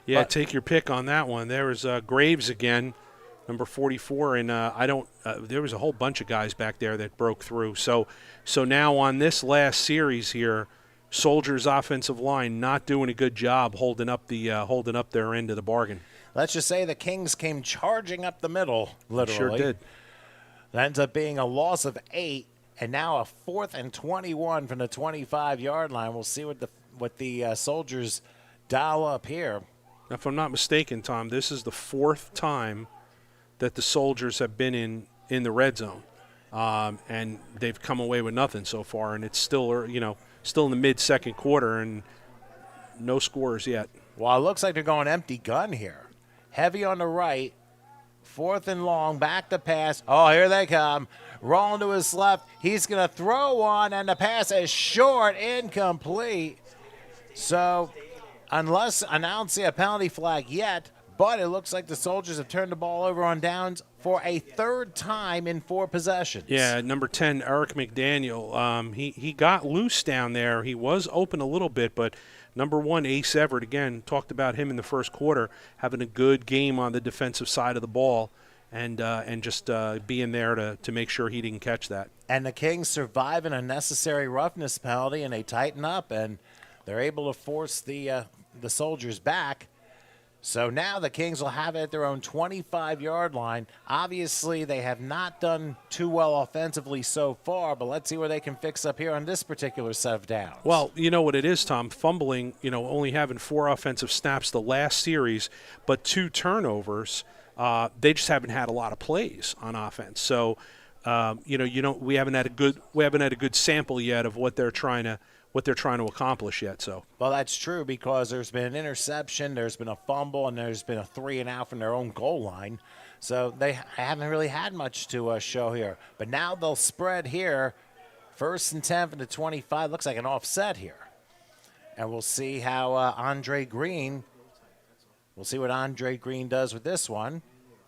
Yeah, take your pick on that one. There was Graves again, number 44, and there was a whole bunch of guys back there that broke through. So now on this last series here, Soldiers' offensive line not doing a good job holding up their end of the bargain.
Let's just say the Kings came charging up the middle, literally.
Sure did.
That ends up being a loss of 8, and now a 4th and 21 from the 25-yard line. We'll see what the Soldiers dial up here.
Now, if I'm not mistaken, Tom, this is the 4th time that the Soldiers have been in the red zone, and they've come away with nothing so far. And it's still in the mid-second quarter, and no scores yet.
Well, it looks like they're going empty gun here. Heavy on the right. 4th and long, back to pass. Oh, here they come. Rolling to his left. He's going to throw one, and the pass is short, incomplete. So, I don't see a penalty flag yet, but it looks like the Soldiers have turned the ball over on downs for a 3rd time in 4 possessions.
Yeah, number 10, Eric McDaniel. He got loose down there. He was open a little bit, but number 1, Ace Everett, again, talked about him in the first quarter, having a good game on the defensive side of the ball and just being there to make sure he didn't catch that.
And the Kings survive an unnecessary roughness penalty, and they tighten up, and they're able to force the Soldiers back. So now the Kings will have it at their own 25-yard line. Obviously, they have not done too well offensively so far, but let's see where they can fix up here on this particular set of downs.
Well, you know what it is, Tom. Fumbling, only having 4 offensive snaps the last series, but 2 turnovers. They just haven't had a lot of plays on offense. So, we haven't had a good sample yet of what they're trying what they're trying to accomplish yet. So
Well, that's true because there's been an interception, there's been a fumble, and there's been a 3-and-out from their own goal line. So they haven't really had much to show here. But now they'll spread here. 1st and 10 from the 25. Looks like an offset here. And we'll see how Andre Green, we'll see what Andre Green does with this one.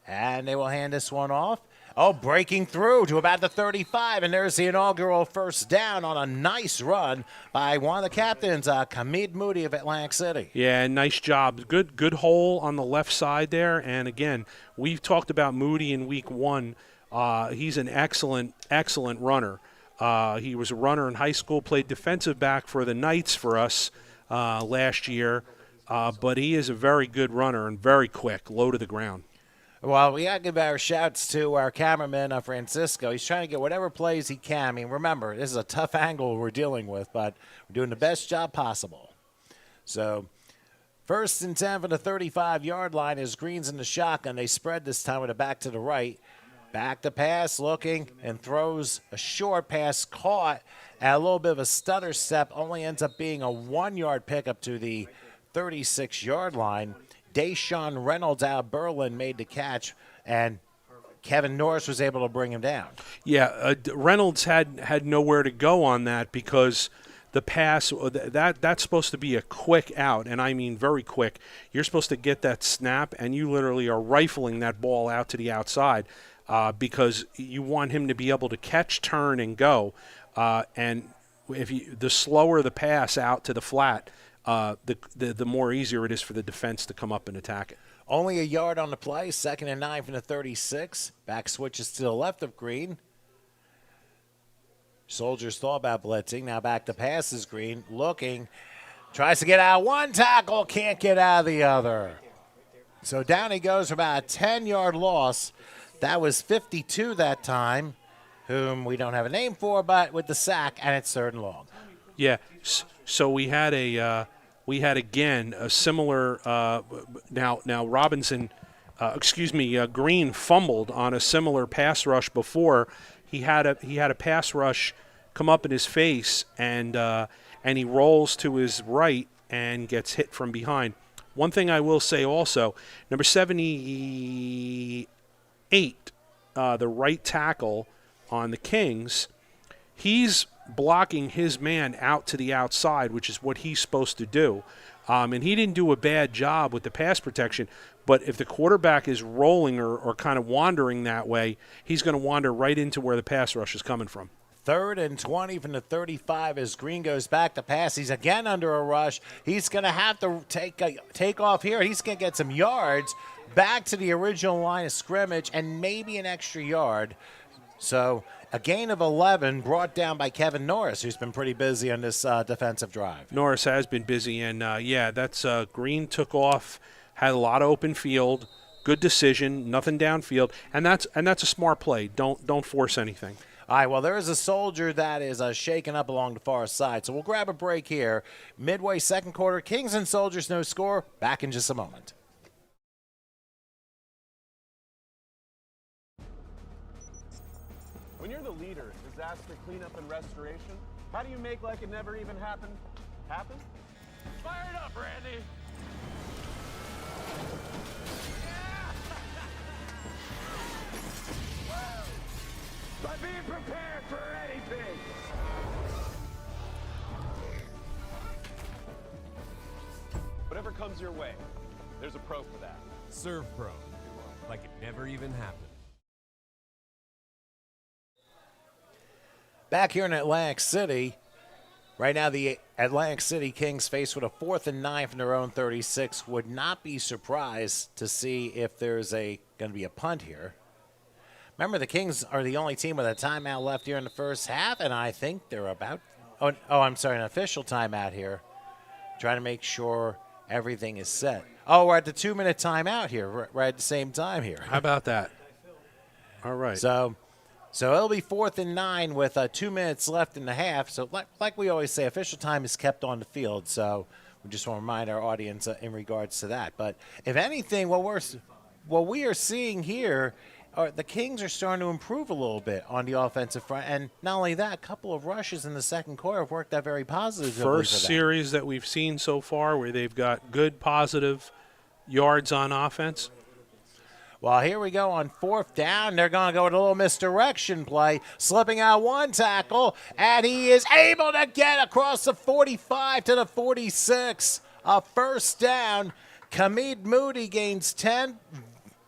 And they will hand this one off. Oh, breaking through to about the 35, and there's the inaugural first down on a nice run by one of the captains, Kamid Moody of Atlantic City.
yeah, nice job. Good hole on the left side there. And again, we've talked about Moody in week 1. He's an excellent runner. He was a runner in high school, played defensive back for the Knights for us last year. But he is a very good runner and very quick, low to the ground.
Well, we got to give our shouts to our cameraman, Francisco. He's trying to get whatever plays he can. I mean, remember, this is a tough angle we're dealing with, but we're doing the best job possible. So 1st and 10 for the 35-yard line as Green's in the shotgun. They spread this time with a back to the right. Back to pass, looking, and throws a short pass caught at a little bit of a stutter step. Only ends up being a 1-yard pickup to the 36-yard line. Deshaun Reynolds out of Berlin made the catch, and Kevin Norris was able to bring him down.
Yeah, Reynolds had nowhere to go on that because the pass, that's supposed to be a quick out, and I mean very quick. You're supposed to get that snap, and you literally are rifling that ball out to the outside because you want him to be able to catch, turn, and go. And the slower the pass out to the flat, the more easier it is for the defense to come up and attack it.
Only a yard on the play, 2nd and 9 from the 36. Back switches to the left of Green. Soldiers thought about blitzing. Now back to passes. Green looking. Tries to get out one tackle. Can't get out of the other. So down he goes for about a 10-yard loss. That was 52 that time, whom we don't have a name for, but with the sack, and it's 3rd and long.
Yeah, so we had again a similar. Now Robinson, Green fumbled on a similar pass rush before. He had a pass rush come up in his face, and he rolls to his right and gets hit from behind. One thing I will say also, number 78, the right tackle on the Kings, he's blocking his man out to the outside, which is what he's supposed to do. And he didn't do a bad job with the pass protection, but if the quarterback is rolling or kind of wandering that way, he's going to wander right into where the pass rush is coming from.
3rd and 20 from the 35 as Green goes back to pass. He's again under a rush. He's going to have to take off here. He's going to get some yards back to the original line of scrimmage and maybe an extra yard. So a gain of 11 brought down by Kevin Norris, who's been pretty busy on this defensive drive.
Norris has been busy, and that's Green took off, had a lot of open field, good decision, nothing downfield, and that's a smart play. Don't force anything.
All right, well, there is a soldier that is shaken up along the far side, so we'll grab a break here. Midway 2nd quarter, Kings and Soldiers, no score. Back in just a moment.
When you're the leader in disaster cleanup and restoration, how do you make like it never even happened happen? Fire it up, Randy! By being prepared for anything! Whatever comes your way, there's a pro for that.
Serve Pro, like it never even happened.
Back here in Atlantic City, right now the Atlantic City Kings face with a 4th and 9 from their own 36. Would not be surprised to see if there's going to be a punt here. Remember, the Kings are the only team with a timeout left here in the first half, and I think they're about an official timeout here. Trying to make sure everything is set. Oh, we're at the 2-minute timeout here, right at the same time here.
How about that? All right.
So it'll be 4th and 9 with 2 minutes left in the half. So like we always say, official time is kept on the field. So we just want to remind our audience in regards to that. But if anything, what we are seeing here the Kings are starting to improve a little bit on the offensive front. And not only that, a couple of rushes in the second quarter have worked out very positively.
First series that we've seen so far where they've got good positive yards on offense.
Well, here we go on fourth down. They're going to go with a little misdirection play, slipping out one tackle, and he is able to get across the 45 to the 46. A first down. Kamid Moody gains 10.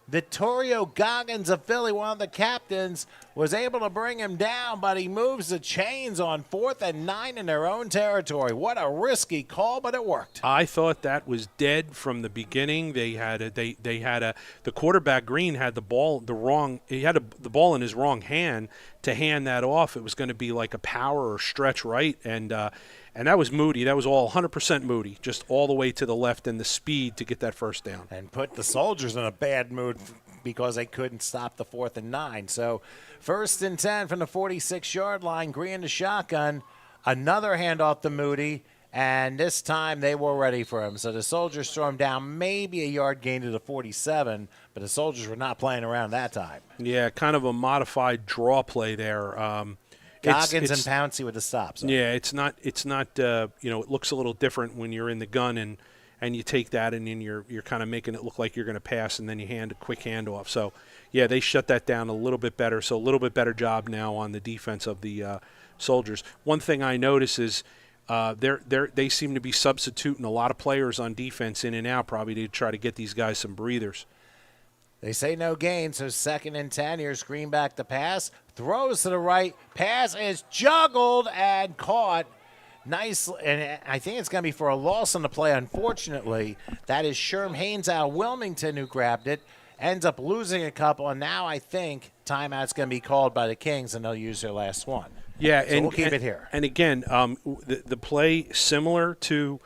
Vittorio Goggins of Philly, one of the captains, was able to bring him down, but he moves the chains on 4th and 9 in their own territory. What a risky call, but it worked.
I thought that was dead from the beginning. The quarterback Green had the ball the ball in his wrong hand to hand that off. It was going to be like a power or stretch right, and that was Moody. That was all 100% Moody, just all the way to the left and the speed to get that first down.
And put the Soldiers in a bad mood because they couldn't stop the 4th and 9. So 1st and 10 from the 46-yard line. Green to shotgun. Another handoff to Moody, and this time they were ready for him. So the Soldiers throw him down, maybe a yard gain to the 47, but the Soldiers were not playing around that time.
Yeah, kind of a modified draw play there.
Goggins and Pouncey with the stops.
Yeah, it's not. It looks a little different when you're in the gun and you take that and then you're kind of making it look like you're going to pass and then you hand a quick handoff. So yeah, they shut that down a little bit better. So a little bit better job now on the defense of the Soldiers. One thing I notice is they seem to be substituting a lot of players on defense in and out, probably to try to get these guys some breathers.
They say no gain, so 2nd and 10. Here's Greenback the pass. Throws to the right. Pass is juggled and caught. Nice, and I think it's going to be for a loss on the play, unfortunately. That is Sherm Haynes out of Wilmington who grabbed it. Ends up losing a couple, and now I think timeout's going to be called by the Kings, and they'll use their last one.
Yeah,
so we'll keep it here.
And again, the play similar to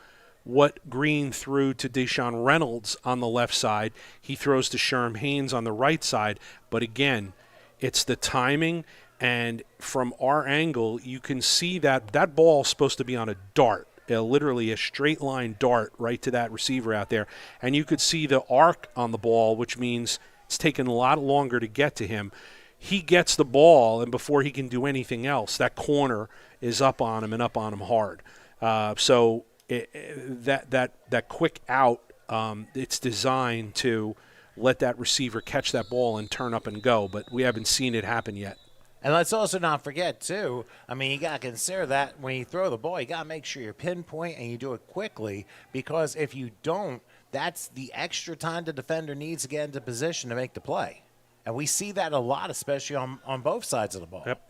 what Green threw to Deshaun Reynolds on the left side, he throws to Sherm Haynes on the right side. But again, it's the timing, and from our angle, you can see that ball is supposed to be on a dart, literally a straight line dart right to that receiver out there. And you could see the arc on the ball, which means it's taken a lot longer to get to him. He gets the ball, and before he can do anything else, that corner is up on him and up on him hard. That quick out, it's designed to let that receiver catch that ball and turn up and go, but we haven't seen it happen yet.
And let's also not forget, too, I mean, you got to consider that when you throw the ball, you got to make sure you pinpoint and you do it quickly, because if you don't, that's the extra time the defender needs to get into position to make the play. And we see that a lot, especially on both sides of the ball.
Yep.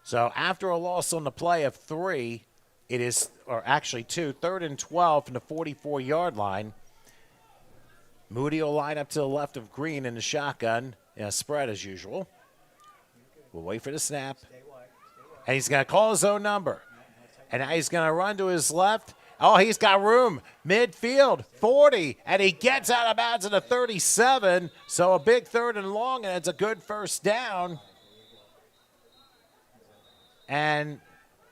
So after a loss on the play of 3, it is, or actually 2, 3rd and 12 from the 44-yard line. Moody will line up to the left of Green in the shotgun, spread as usual. We'll wait for the snap. And he's going to call his own number. And now he's going to run to his left. Oh, he's got room. Midfield, 40. And he gets out of bounds at the 37. So a big 3rd and long, and it's a good first down. And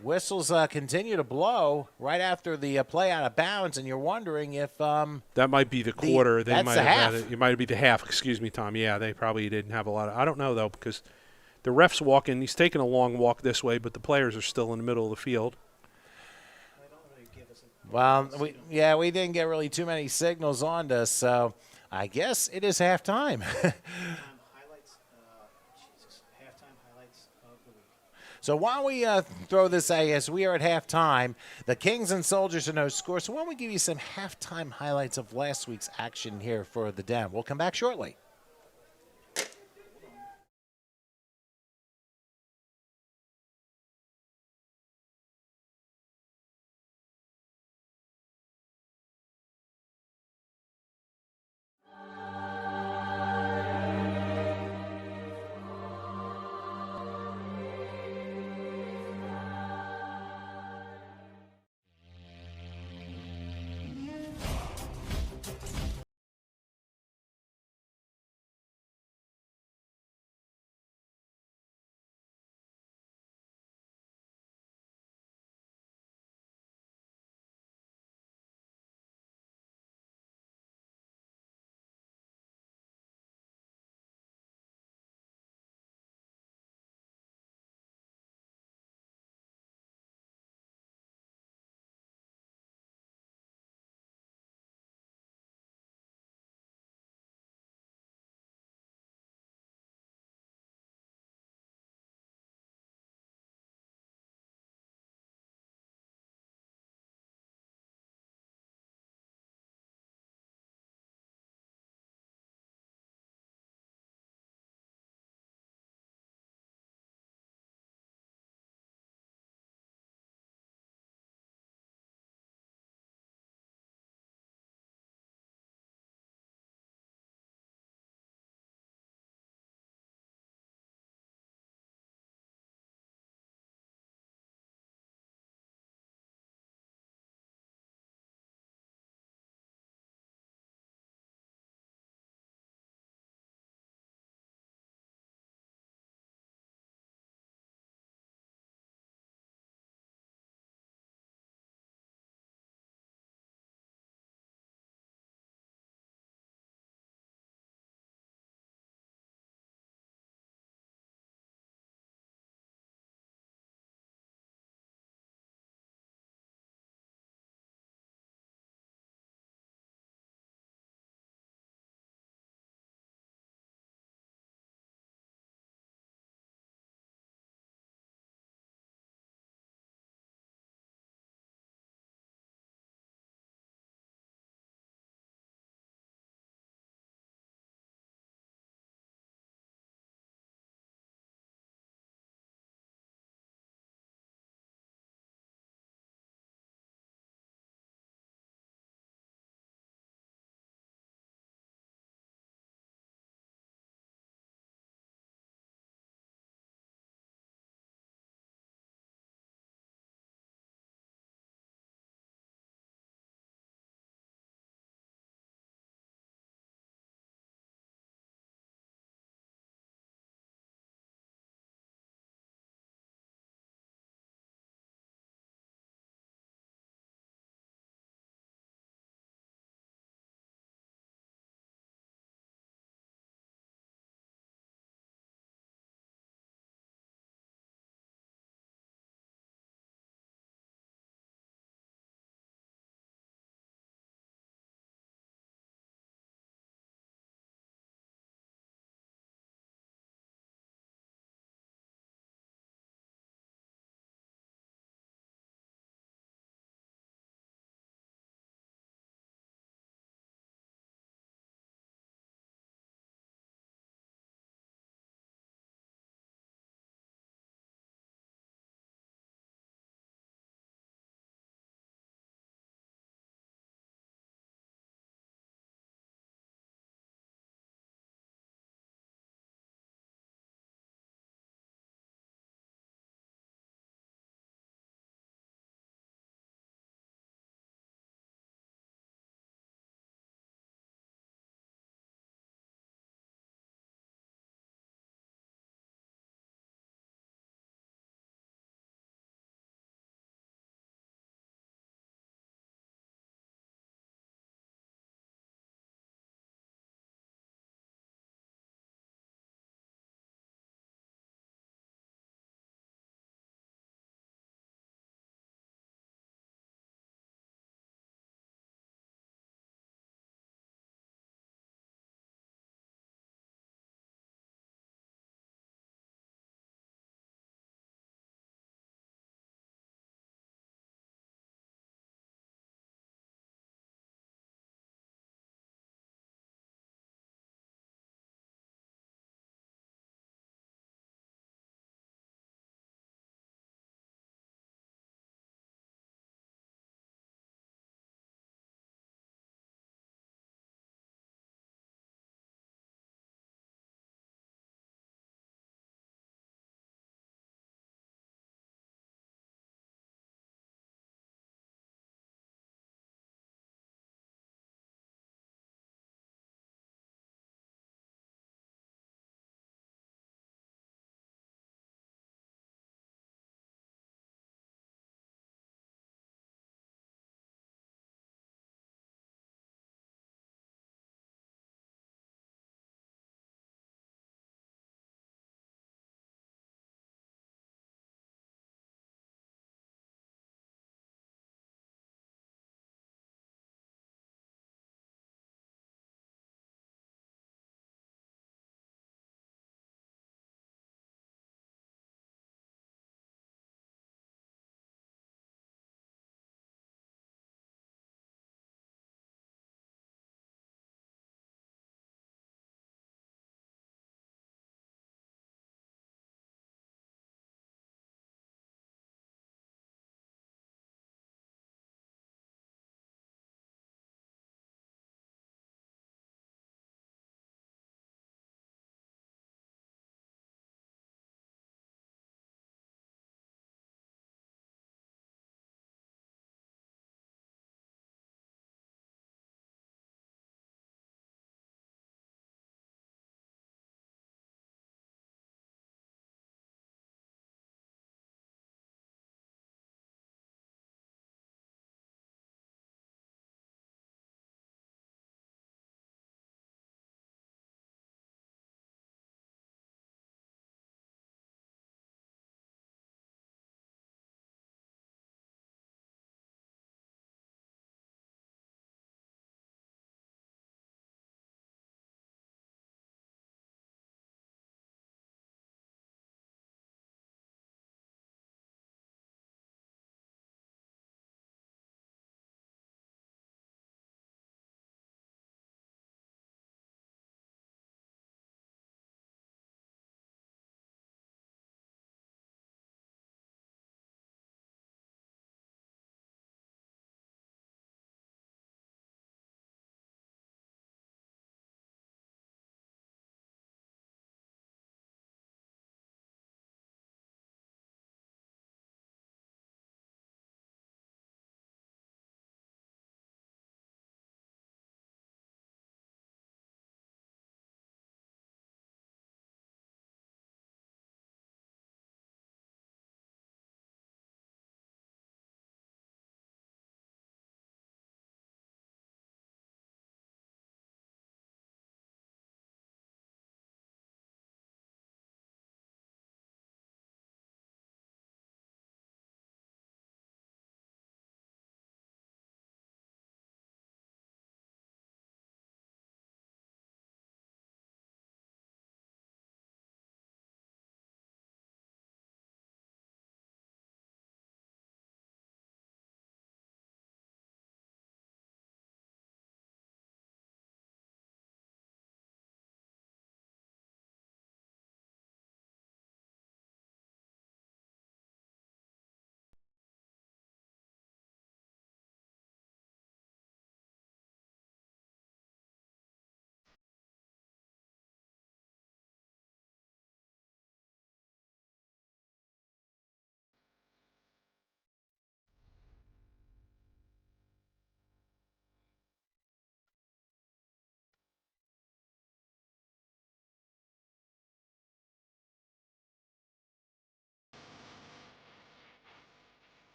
whistles continue to blow right after the play out of bounds, and you're wondering if
that might be the quarter.
That's the half.
It might be the half. Excuse me, Tom. Yeah, they probably didn't have a lot of. I don't know though, because the ref's walking. He's taking a long walk this way, but the players are still in the middle of the field.
Well, we didn't get really too many signals on this, so I guess it is halftime. So why don't we throw this as we are at halftime. The Kings and Soldiers are no score. So why don't we give you some halftime highlights of last week's action here for the Den. We'll come back shortly.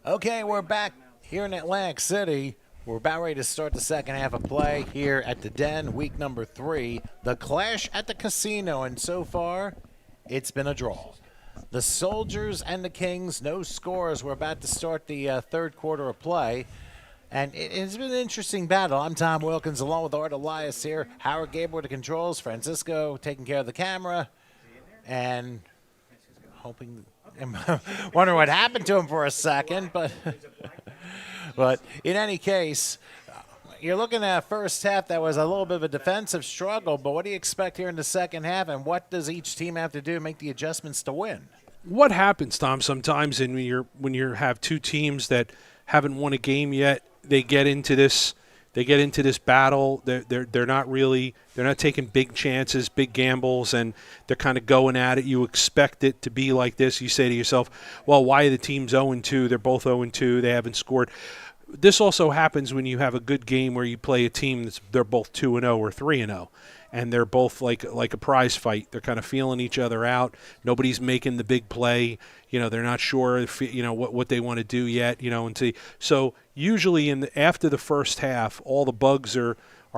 Okay, we're back here in Atlantic City. We're about ready to start the second half of play here at the Den, week number 3. The clash at the casino, and so far, it's been a draw. The Soldiers and the Kings, no scores. We're about to start the third quarter of play. And it's been an interesting battle. I'm Tom Wilkins along with Art Elias here. Howard Gable with the controls. Francisco taking care of the camera. And hoping, wondering what happened to him for a second. But in any case, you're looking at a first half that was a little bit of a defensive struggle. But what do you expect here in the second half? And what does each team have to do to make the adjustments to win?
What happens, Tom, sometimes when you have two teams that haven't won a game yet, they get into this battle. They're not taking big chances, big gambles, and they're kind of going at it. You expect it to be like this. You say to yourself, well, why are the teams 0-2? They're both 0-2. They haven't scored. This also happens when you have a good game where you play a team they're both 2-0 or 3-0. And they're both like a prize fight. They're kind of feeling each other out. Nobody's making the big play. They're not sure if, what they want to do yet. And so usually after the first half, all the bugs are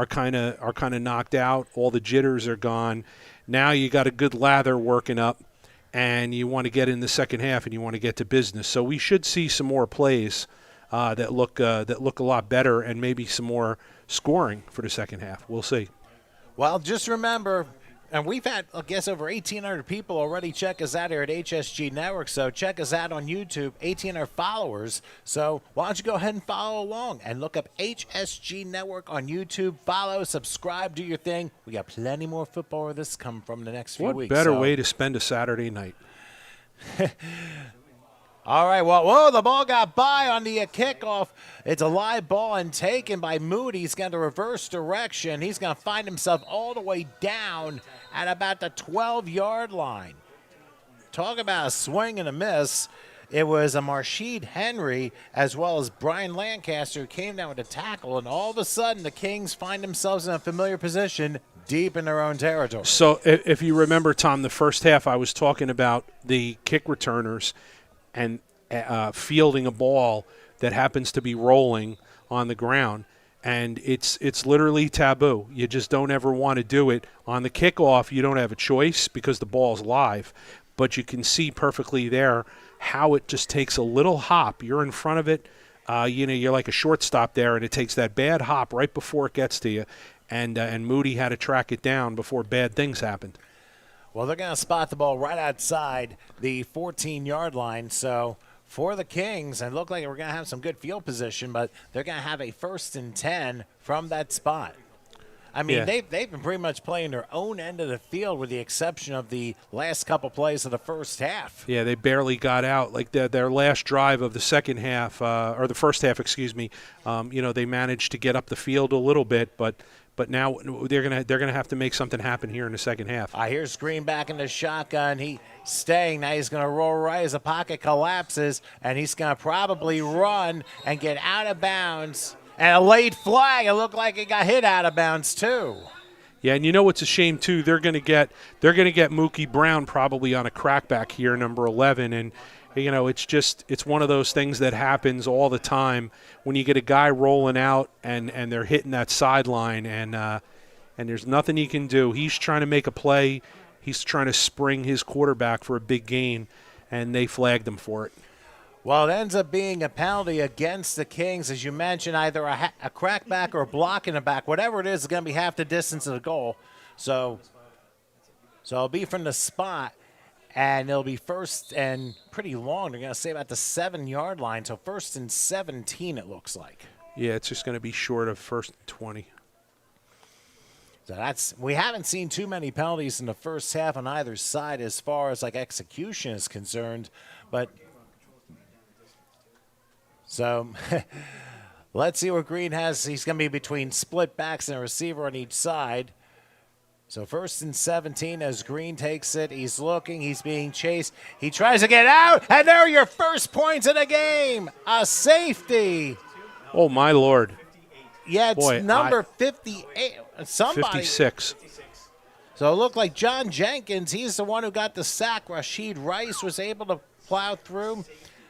kind of knocked out. All the jitters are gone. Now you got a good lather working up, and you want to get in the second half and you want to get to business. So we should see some more plays that look a lot better, and maybe some more scoring for the second half. We'll see.
Well, just remember, and we've had, I guess, over 1,800 people already check us out here at HSG Network, so check us out on YouTube, 1,800 followers. So why don't you go ahead and follow along and look up HSG Network on YouTube. Follow, subscribe, do your thing. We got plenty more football where this come from the next few weeks.
What better way to spend a Saturday night?
All right, well, the ball got by on the kickoff. It's a live ball and taken by Moody. He's got a reverse direction. He's going to find himself all the way down at about the 12-yard line. Talk about a swing and a miss. It was a Marsheed Henry as well as Brian Lancaster who came down with a tackle, and all of a sudden the Kings find themselves in a familiar position deep in their own territory.
So if you remember, Tom, the first half I was talking about the kick returners and fielding a ball that happens to be rolling on the ground, and it's literally taboo. You just don't ever want to do it. On the kickoff, you don't have a choice because the ball's live, but you can see perfectly there how it just takes a little hop. You're in front of it. You're like a shortstop there, and it takes that bad hop right before it gets to you, and Moody had to track it down before bad things happened.
Well, they're going to spot the ball right outside the 14-yard line. So for the Kings, it looked like we're going to have some good field position, but they're going to have a 1st and 10 from that spot. I mean, they've been pretty much playing their own end of the field with the exception of the last couple plays of the first half.
Yeah, they barely got out. Like their last drive of the second half, or the first half, excuse me, they managed to get up the field a little bit, but now they're gonna have to make something happen here in the second half.
I hear Screen back in the shotgun. He's staying. Now he's going to roll right as the pocket collapses, and he's going to probably run and get out of bounds. And a late flag. It looked like it got hit out of bounds too.
Yeah, and you know what's a shame too? They're gonna get Mookie Brown probably on a crackback here, number 11, and it's one of those things that happens all the time when you get a guy rolling out and they're hitting that sideline, and there's nothing he can do. He's trying to make a play. He's trying to spring his quarterback for a big gain, and they flagged him for it.
Well, it ends up being a penalty against the Kings. As you mentioned, either a crackback or a block in the back. Whatever it is going to be half the distance of the goal. So it'll be from the spot, and it'll be 1st and pretty long. They're going to say about the 7-yard line. So 1st and 17, it looks like.
Yeah, it's just going to be short of 1st and 20.
So we haven't seen too many penalties in the first half on either side as far as like execution is concerned, but so let's see what Green has. He's going to be between split backs and a receiver on each side. So 1st and 17 as Green takes it. He's looking. He's being chased. He tries to get out, and there are your first points of the game. A safety.
Oh, my Lord.
Yeah, it's number 58. Somebody.
56.
So it looked like John Jenkins. He's the one who got the sack. Rashid Rice was able to plow through.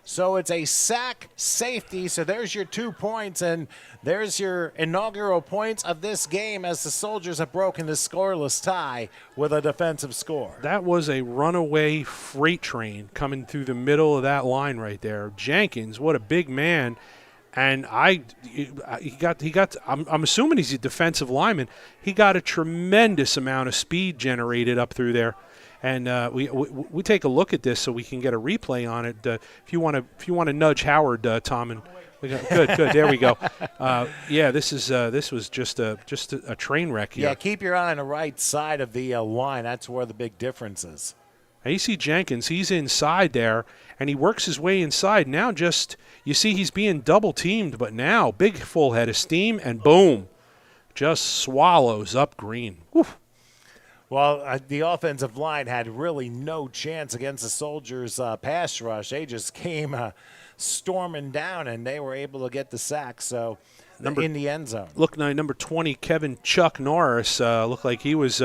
So it's a sack safety. So there's your 2 points, and there's your inaugural points of this game as the Soldiers have broken the scoreless tie with a defensive score.
That was a runaway freight train coming through the middle of that line right there. Jenkins, what a big man. And I'm assuming he's a defensive lineman. He got a tremendous amount of speed generated up through there. And we take a look at this so we can get a replay on it. If you want to nudge Howard, Tom, and good. There we go. This was just a train wreck here.
Yeah, keep your eye on the right side of the line. That's where the big difference is.
Now you see Jenkins, he's inside there, and he works his way inside. Now you see he's being double-teamed, but now big full head of steam, and boom, just swallows up Green. Woof.
Well, the offensive line had really no chance against the Soldiers' pass rush. They just came storming down, and they were able to get the sack. So in the end zone.
Look, now number 20, Kevin Chuck Norris, looked like he was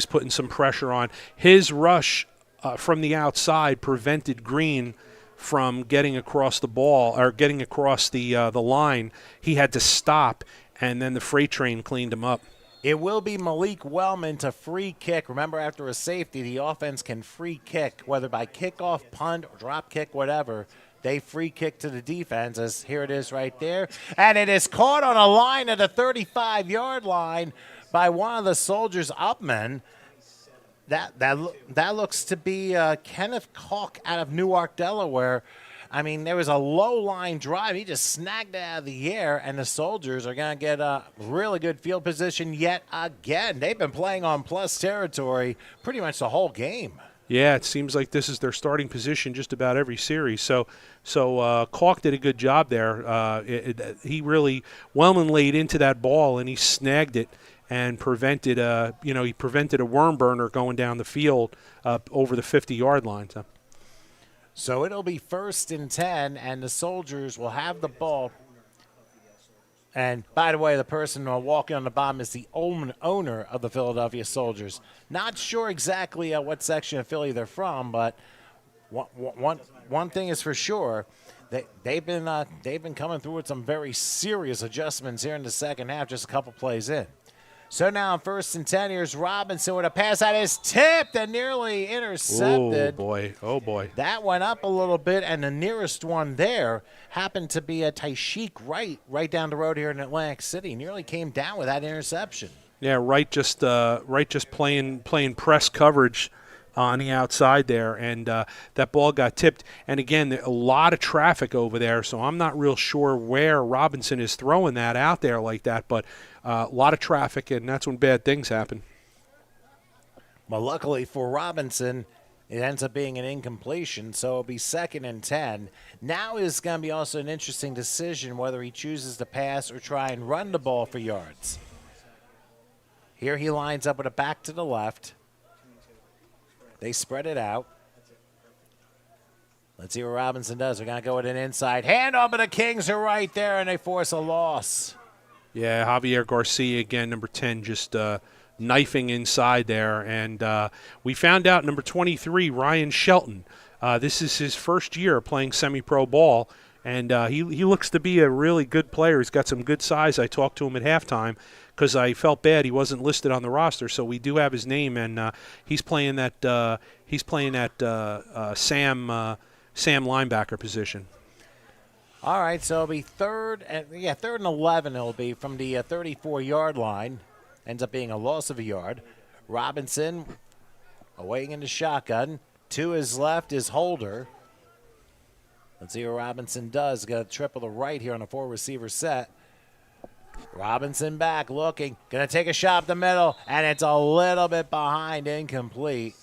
putting some pressure on. His rush from the outside prevented Green from getting across the ball or getting across the line. He had to stop, and then the freight train cleaned him up.
It will be Malik Wellman to free kick. Remember, after a safety, the offense can free kick, whether by kickoff, punt, or drop kick, whatever. They free kick to the defense, as here it is right there. And it is caught on a line at the 35-yard line by one of the Soldiers' upmen. That looks to be Kenneth Kalk out of Newark, Delaware. I mean, there was a low-line drive. He just snagged it out of the air, and the Soldiers are going to get a really good field position yet again. They've been playing on plus territory pretty much the whole game.
Yeah, it seems like this is their starting position just about every series. So Kalk did a good job there. He really, Wellman laid into that ball, and he snagged it and prevented a worm burner going down the field over the 50-yard line.
So it'll be 1st and 10, and the Soldiers will have the ball. And, by the way, the person walking on the bottom is the owner of the Philadelphia Soldiers. Not sure exactly what section of Philly they're from, but one thing is for sure. They've been coming through with some very serious adjustments here in the second half, just a couple plays in. So now on 1st and 10, here's Robinson with a pass that is tipped and nearly intercepted.
Oh, boy.
That went up a little bit, and the nearest one there happened to be a Tyshik right down the road here in Atlantic City. Nearly came down with that interception.
Yeah, Wright just playing press coverage on the outside there, and that ball got tipped. And, again, a lot of traffic over there, so I'm not real sure where Robinson is throwing that out there like that, but a lot of traffic, and that's when bad things happen.
Well, luckily for Robinson, it ends up being an incompletion, so it'll be 2nd and 10. Now is going to be also an interesting decision whether he chooses to pass or try and run the ball for yards. Here he lines up with a back to the left. They spread it out. Let's see what Robinson does. They're going to go with an inside handoff, but the Kings are right there, and they force a loss.
Yeah, Javier Garcia, again, number 10, just knifing inside there. And we found out number 23, Ryan Shelton. This is his first year playing semi-pro ball, and he looks to be a really good player. He's got some good size. I talked to him at halftime because I felt bad he wasn't listed on the roster. So we do have his name, and he's playing that Sam linebacker position.
All right, so it'll be 3rd and 11 it'll be from the 34-yard line. Ends up being a loss of a yard. Robinson away in the shotgun. To his left is Holder. Let's see what Robinson does. Got a triple to right here on a 4-receiver set. Robinson back looking. Going to take a shot up the middle, and it's a little bit behind, incomplete.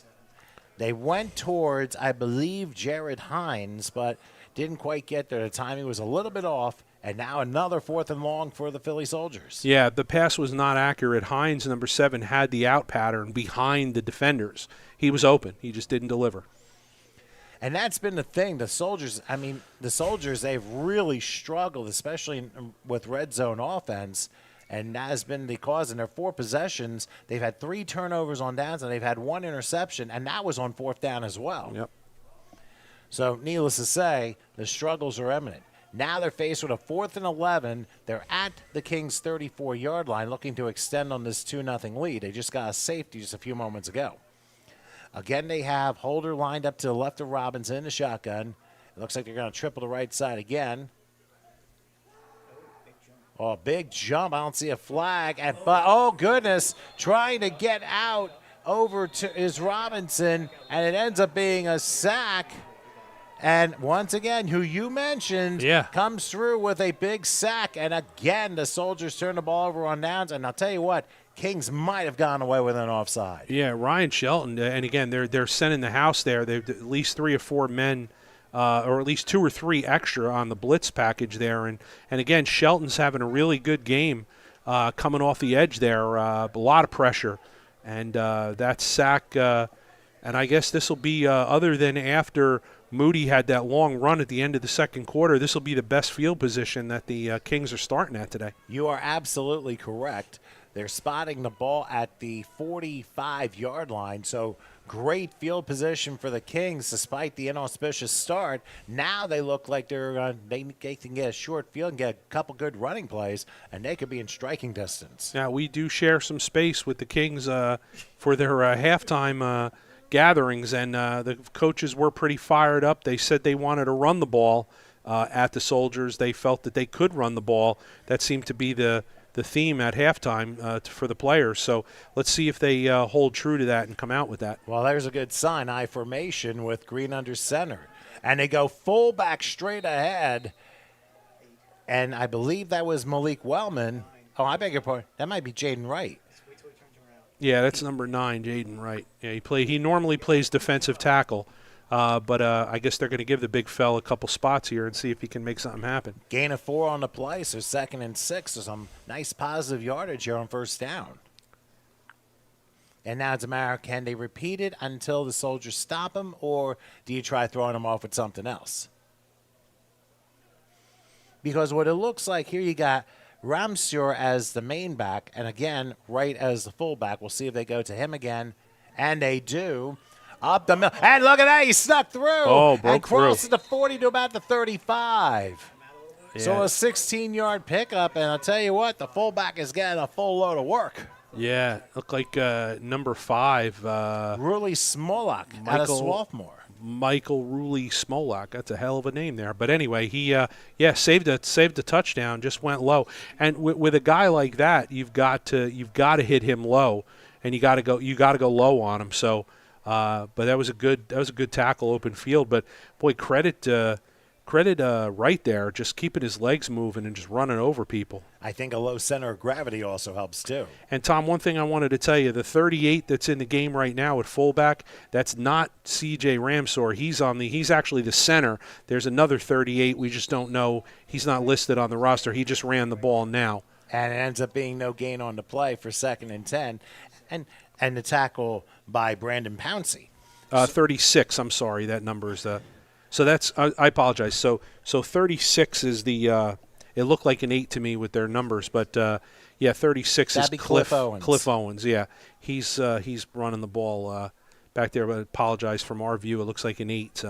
They went towards, I believe, Jared Hines, but didn't quite get there. The timing was a little bit off, and now another 4th and long for the Philly Soldiers.
Yeah, the pass was not accurate. Hines, number 7, had the out pattern behind the defenders. He was open. He just didn't deliver.
And that's been the thing. The Soldiers, they've really struggled, especially with red zone offense, and that has been the cause. In their 4 possessions, they've had 3 turnovers on downs, and they've had 1 interception, and that was on 4th down as well.
Yep.
So needless to say, the struggles are imminent. Now they're faced with a 4th and 11. They're at the Kings' 34-yard line looking to extend on this 2-0 lead. They just got a safety just a few moments ago. Again, they have Holder lined up to the left of Robinson in the shotgun. It looks like they're going to triple the right side again. Oh, big jump. I don't see a flag. But, oh, goodness, trying to get out over to is Robinson, and it ends up being a sack. And once again, who you mentioned comes through with a big sack. And again, the Soldiers turn the ball over on downs. And I'll tell you what, Kings might have gone away with an offside.
Yeah, Ryan Shelton, and again, they're sending the house there. They've at least 3 or 4 men, or at least 2 or 3 extra on the blitz package there. And again, Shelton's having a really good game coming off the edge there. A lot of pressure. And that sack, and I guess this will be, other than after Moody had that long run at the end of the second quarter, this will be the best field position that the Kings are starting at today.
You are absolutely correct. They're spotting the ball at the 45-yard line, so great field position for the Kings despite the inauspicious start. Now they look like they can get a short field and get a couple good running plays, and they could be in striking distance.
Now, we do share some space with the Kings for their halftime gatherings, and the coaches were pretty fired up. They said they wanted to run the ball at the Soldiers. They felt that they could run the ball. That seemed to be the theme at halftime for the players. So let's see if they hold true to that and come out with that.
Well, there's a good sign. I formation with Green under center. And they go fullback straight ahead. And I believe that was Malik Wellman. Oh, I beg your pardon. That might be Jaden Wright.
Yeah, that's number 9, Jaden Wright. Yeah, he normally plays defensive tackle. But I guess they're going to give the big fella a couple spots here and see if he can make something happen.
Gain of 4 on the play, so 2nd and 6. So some nice positive yardage here on first down. And now it's a matter of, can they repeat it until the Soldiers stop him, or do you try throwing him off with something else? Because what it looks like here, you got Ramseur as the main back, and again, Wright as the fullback. We'll see if they go to him again, and they do. Up the middle. And look at that. He snuck through.
Oh, broke
and crosses
through.
the 40 to about the 35.
Yeah.
So a 16-yard pickup. And I'll tell you what, the fullback is getting a full load of work.
Yeah, looked like number 5.
Ruli Smolak, out of Swarthmore.
Michael Ruli Smolak. That's a hell of a name there. But anyway, he saved a touchdown, just went low. And with a guy like that, you've got to hit him low, and you got to go low on him. So but that was a good tackle, open field. But boy, credit right there, just keeping his legs moving and just running over people.
I think a low center of gravity also helps too.
And Tom, one thing I wanted to tell you: the 38 that's in the game right now at fullback, that's not C.J. Ramseur. He's actually the center. There's another 38. We just don't know. He's not listed on the roster. He just ran the ball now.
And it ends up being no gain on the play for 2nd and 10. And the tackle by Brandon Pouncey.
36, I'm sorry, that number is so that's I apologize. So 36 is the it looked like an 8 to me with their numbers, but 36
That'd
is
be Cliff Owens.
Cliff Owens, yeah. He's running the ball back there, but I apologize from our view. It looks like an 8,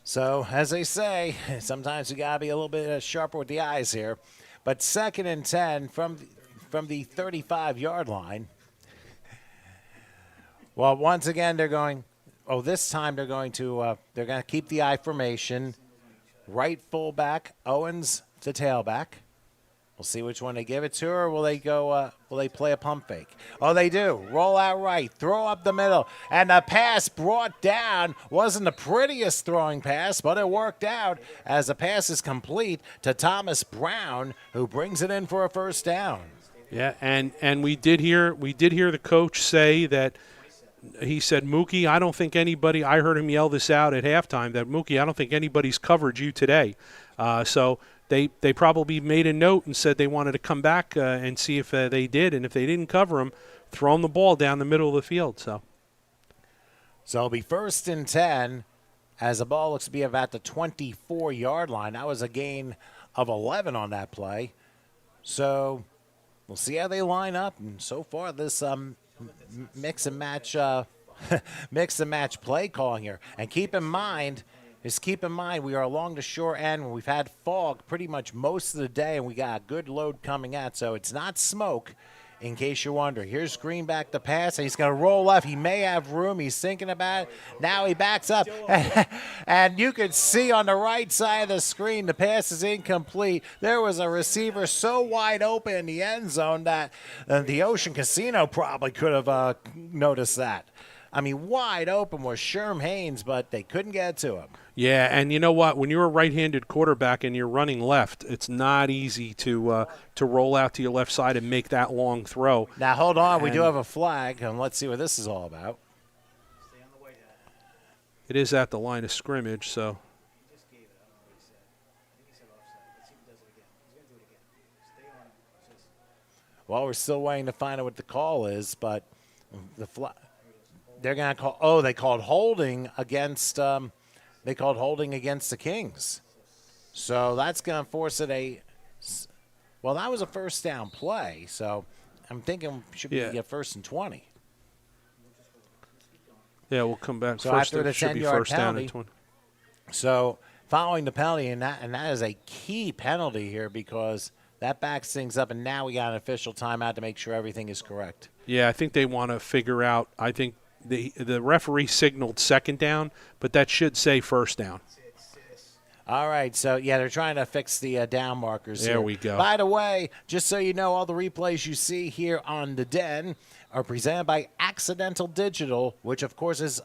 So, as they say, sometimes you got to be a little bit sharper with the eyes here. But 2nd and 10 from the 35-yard line. Well, once again, this time they're going to keep the I formation. Right fullback, Owens the tailback. We'll see which one they give it to, or will they play a pump fake? Oh, they do. Roll out right, throw up the middle, and the pass brought down. Wasn't the prettiest throwing pass, but it worked out as the pass is complete to Thomas Brown, who brings it in for a first down.
Yeah, and we did hear the coach say that. He said, Mookie, I don't think anybody – I heard him yell this out at halftime, that, Mookie, I don't think anybody's covered you today. So they probably made a note and said they wanted to come back and see if they did. And if they didn't cover him, throw him the ball down the middle of the field. So
it'll be 1st and 10 as the ball looks to be about the 24-yard line. That was a gain of 11 on that play. So we'll see how they line up. And so far this mix and match mix and match play calling here. And keep in mind, we are along the shore end. We've had fog pretty much most of the day, and we got a good load coming out. So it's not smoke, in case you're wondering. Here's Greenback to pass, and he's going to roll left. He may have room. He's thinking about it. Now he backs up. And you can see on the right side of the screen, the pass is incomplete. There was a receiver so wide open in the end zone that the Ocean Casino probably could have noticed that. I mean, wide open was Sherm Haynes, but they couldn't get to him.
Yeah, and you know what? When you're a right-handed quarterback and you're running left, it's not easy to roll out to your left side and make that long throw.
Now, hold on. We do have a flag, and let's see what this is all about.
Stay on the white hat.
It is at the line of scrimmage, so.
He just gave it. I don't know what he said. I think he said offside. Let's see if he does it again. He's going to do it again. Stay on him. Just
Well, we're still waiting to find out what the call is, but the flag. They're going to call. Oh, they called holding against. They called holding against the Kings. So that's going to force it Well, that was a first down play. So I'm thinking should be a 1st and 20.
Yeah, we'll come back.
So
First,
after the
it should be
10-yard
first down
penalty.
and 20.
So following the penalty, and that is a key penalty here because that backs things up, and now we got an official timeout to make sure everything is correct.
Yeah, I think they want to figure out. I think the referee signaled second down, but that should say first down.
All right, so, yeah, they're trying to fix the down markers
There
here.
we go.
By the way, just so you know, all the replays you see here on The Den are presented by Accidental Digital, which, of course, is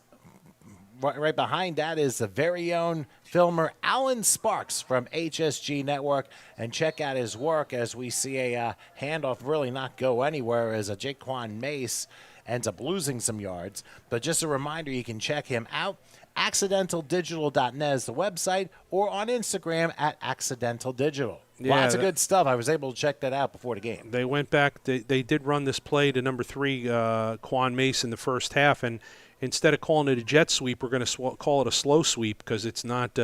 right behind that is the very own filmer Alan Sparks from HSG Network. And check out his work as we see a handoff really not go anywhere as a Jaquan Mace ends up losing some yards. But just a reminder, you can check him out. AccidentalDigital.net is the website, or on Instagram at Accidental Digital.
Yeah,
Lots of good stuff. I was able to check that out before the game.
They went back. They did run this play to number 3, Quan Mace, in the first half, and instead of calling it a jet sweep, we're going to call it a slow sweep because it's not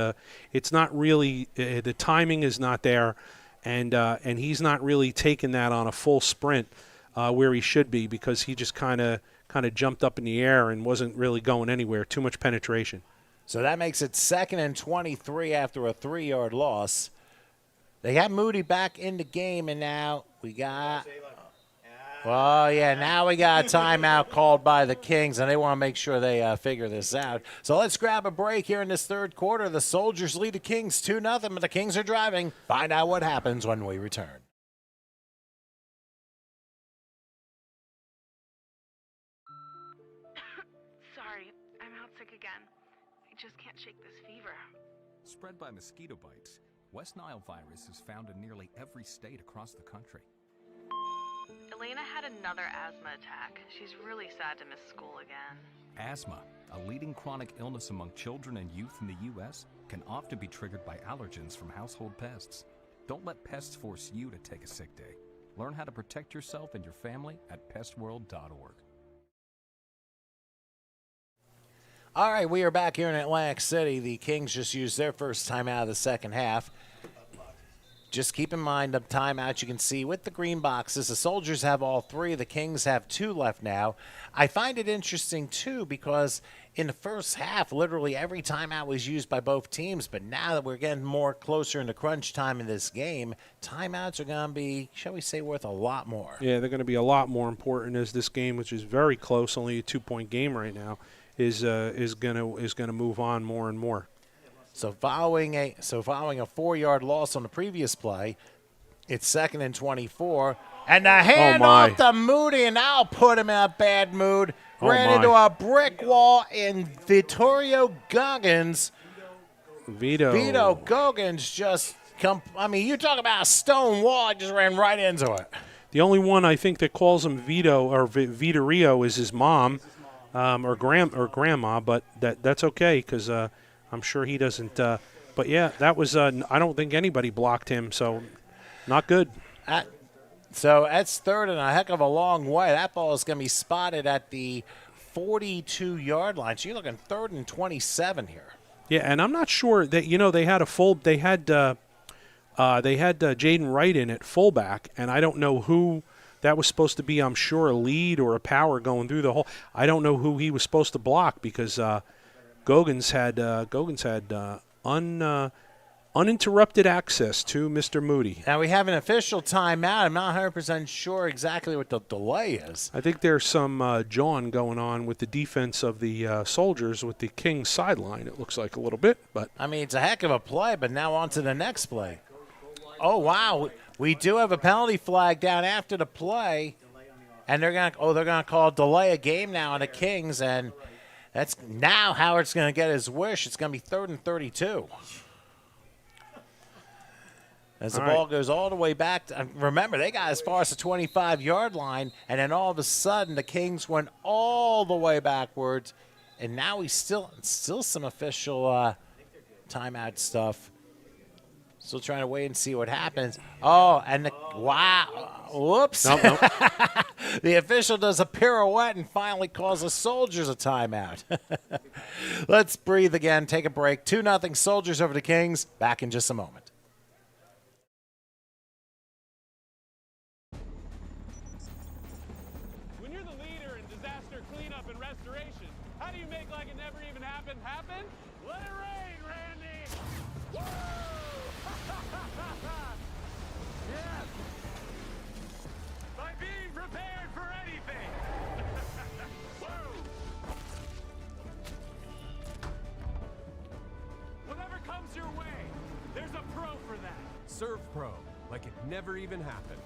really the timing is not there, and he's not really taking that on a full sprint where he should be because he just kind of jumped up in the air and wasn't really going anywhere. Too much penetration.
So that makes it 2nd and 23 after a 3-yard loss. They have Moody back in the game, and now we got – well, yeah, now we got a timeout called by the Kings, and they want to make sure they figure this out. So let's grab a break here in this third quarter. The Soldiers lead the Kings 2-0, but the Kings are driving. Find out what happens when we return.
Sorry, I'm out sick again. I just can't shake this fever.
Spread by mosquito bites, West Nile virus is found in nearly every state across the country.
Elena had another asthma attack. She's really sad to miss school again.
Asthma, a leading chronic illness among children and youth in the U.S., can often be triggered by allergens from household pests. Don't let pests force you to take a sick day. Learn how to protect yourself and your family at pestworld.org.
All right, we are back here in Atlantic City. The Kings just used their first timeout of the second half. Just keep in mind the timeout you can see with the green boxes. The Soldiers have all 3. The Kings have 2 left now. I find it interesting, too, because in the first half, literally every timeout was used by both teams. But now that we're getting more closer into crunch time in this game, timeouts are going to be, shall we say, worth a lot more.
Yeah, they're going to be a lot more important as this game, which is very close, only a 2-point game right now, is going to move on more and more.
So following a 4-yard loss on the previous play, it's 2nd and 24. And the handoff to Moody, and I'll put him in a bad mood. Ran into a brick wall in Vittorio Goggins. Vito Goggins just you talk about a stone wall, I just ran right into it.
The only one I think that calls him Vito or Vitorio is his mom or grandma, but that's okay because I'm sure he doesn't. But, yeah, that was I don't think anybody blocked him, so not good.
So that's 3rd and a heck of a long way. That ball is going to be spotted at the 42-yard line. So you're looking 3rd and 27 here.
Yeah, and I'm not sure that, they had they had Jaden Wright in at fullback, and I don't know who that was supposed to be, I'm sure, a lead or a power going through the hole. I don't know who he was supposed to block because Goggins had uninterrupted access to Mr. Moody.
Now we have an official timeout. I'm not 100% sure exactly what the delay is.
I think there's some jawing going on with the defense of the Soldiers with the Kings sideline, it looks like a little bit. But
I mean, it's a heck of a play, but now on to the next play. Oh, wow. We do have a penalty flag down after the play, and they're going to call delay a game now on the Kings, and that's now Howard's going to get his wish. It's going to be 3rd and 32. As the ball goes all the way back. Remember, they got as far as the 25-yard line, and then all of a sudden the Kings went all the way backwards, and now we still some official timeout stuff. Still trying to wait and see what happens. Oh, and wow. Whoops.
Nope.
The official does a pirouette and finally calls the Soldiers a timeout. Let's breathe again, take a break. 2-0 Soldiers over the Kings. Back in just a moment.
When you're the leader in disaster cleanup and restoration, how do you make like it never even happened happen? Let it rain, Randy! Woo! Yes! By being prepared for anything! Woo! Whatever comes your way, there's a pro for that.
Serve Pro, like it never even happened.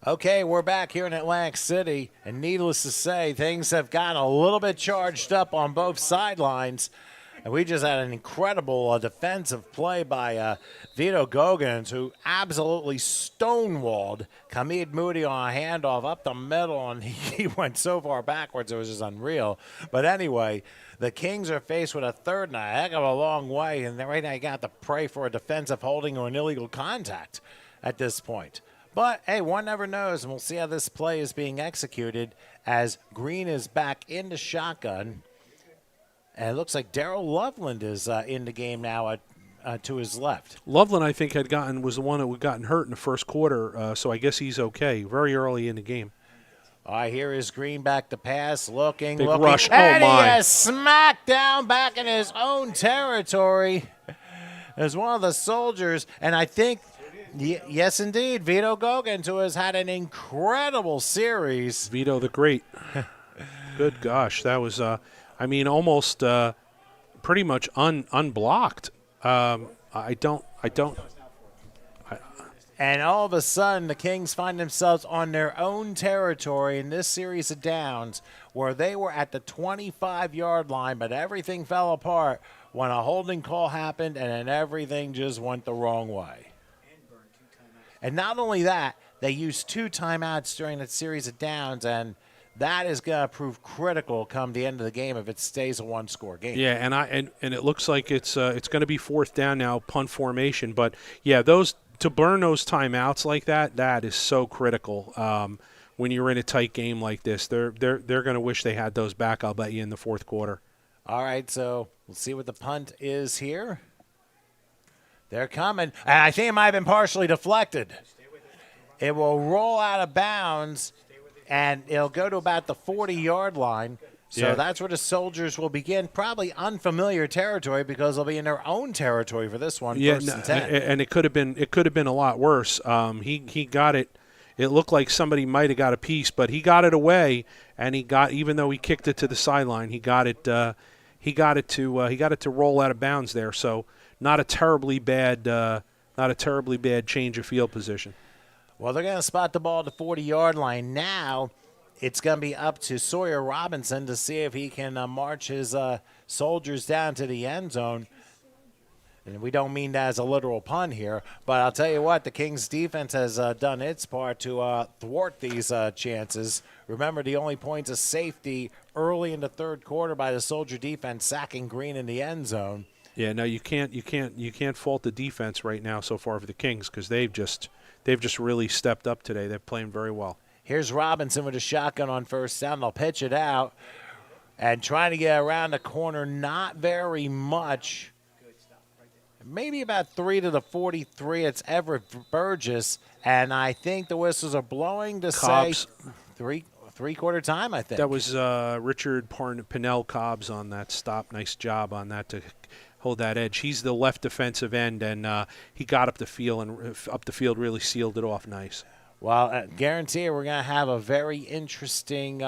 Okay, we're back here in Atlantic City, and needless to say, things have gotten a little bit charged up on both sidelines. And we just had an incredible defensive play by Vito Goggins, who absolutely stonewalled Kamid Moody on a handoff up the middle, and he went so far backwards it was just unreal. But anyway, the Kings are faced with a 3rd and a heck of a long way, and right now you got to pray for a defensive holding or an illegal contact at this point. But, hey, one never knows, and we'll see how this play is being executed as Green is back in the shotgun. And it looks like Darrell Loveland is in the game now to his left.
Loveland, I think, was the one that had gotten hurt in the first quarter, so I guess he's okay. Very early in the game.
All right, here is Green back to pass, looking.
Big rush.
And
Oh, my.
he is smacked down back in his own territory as one of the Soldiers. And I think, yes, indeed, Vito Goggins, who has had an incredible series.
Vito the Great. Good gosh, that was, almost pretty much unblocked.
And all of a sudden, the Kings find themselves on their own territory in this series of downs where they were at the 25-yard line, but everything fell apart when a holding call happened, and then everything just went the wrong way. And not only that, they used 2 timeouts during that series of downs, and that is going to prove critical come the end of the game if it stays a 1-score game.
Yeah, and it looks like it's going to be 4th down now, punt formation. But yeah, to burn those timeouts like that is so critical. When you're in a tight game like this, they're going to wish they had those back. I'll bet you in the 4th quarter.
All right, so we'll see what the punt is here. They're coming, and I think it might have been partially deflected. It will roll out of bounds, and it'll go to about the 40-yard line. So that's where the Soldiers will begin. Probably unfamiliar territory because they'll be in their own territory for this one.
Yeah,
1st and 10.
and it could have been a lot worse. He got it. It looked like somebody might have got a piece, but he got it away, and even though he kicked it to the sideline, he got it to roll out of bounds there. So not a terribly bad change of field position.
Well, they're going to spot the ball at the 40-yard line. Now it's going to be up to Sawyer Robinson to see if he can march his Soldiers down to the end zone. And we don't mean that as a literal pun here, but I'll tell you what, the Kings defense has done its part to thwart these chances. Remember, the only points of safety early in the 3rd quarter by the Soldier defense, sacking Green in the end zone.
Yeah, no, you can't fault the defense right now so far for the Kings because they've just really stepped up today. They're playing very well.
Here's Robinson with a shotgun on 1st down. They'll pitch it out and trying to get around the corner. Not very much. maybe about 3 to the 43. It's Everett Burgess, and I think the whistles are blowing to
Cobbs.
say three-quarter time, I think.
That was Richard Pinnell Cobbs on that stop. Nice job on that to hold that edge. He's the left defensive end, and he got up the field, really sealed it off nice.
Well, guarantee you we're going to have a very interesting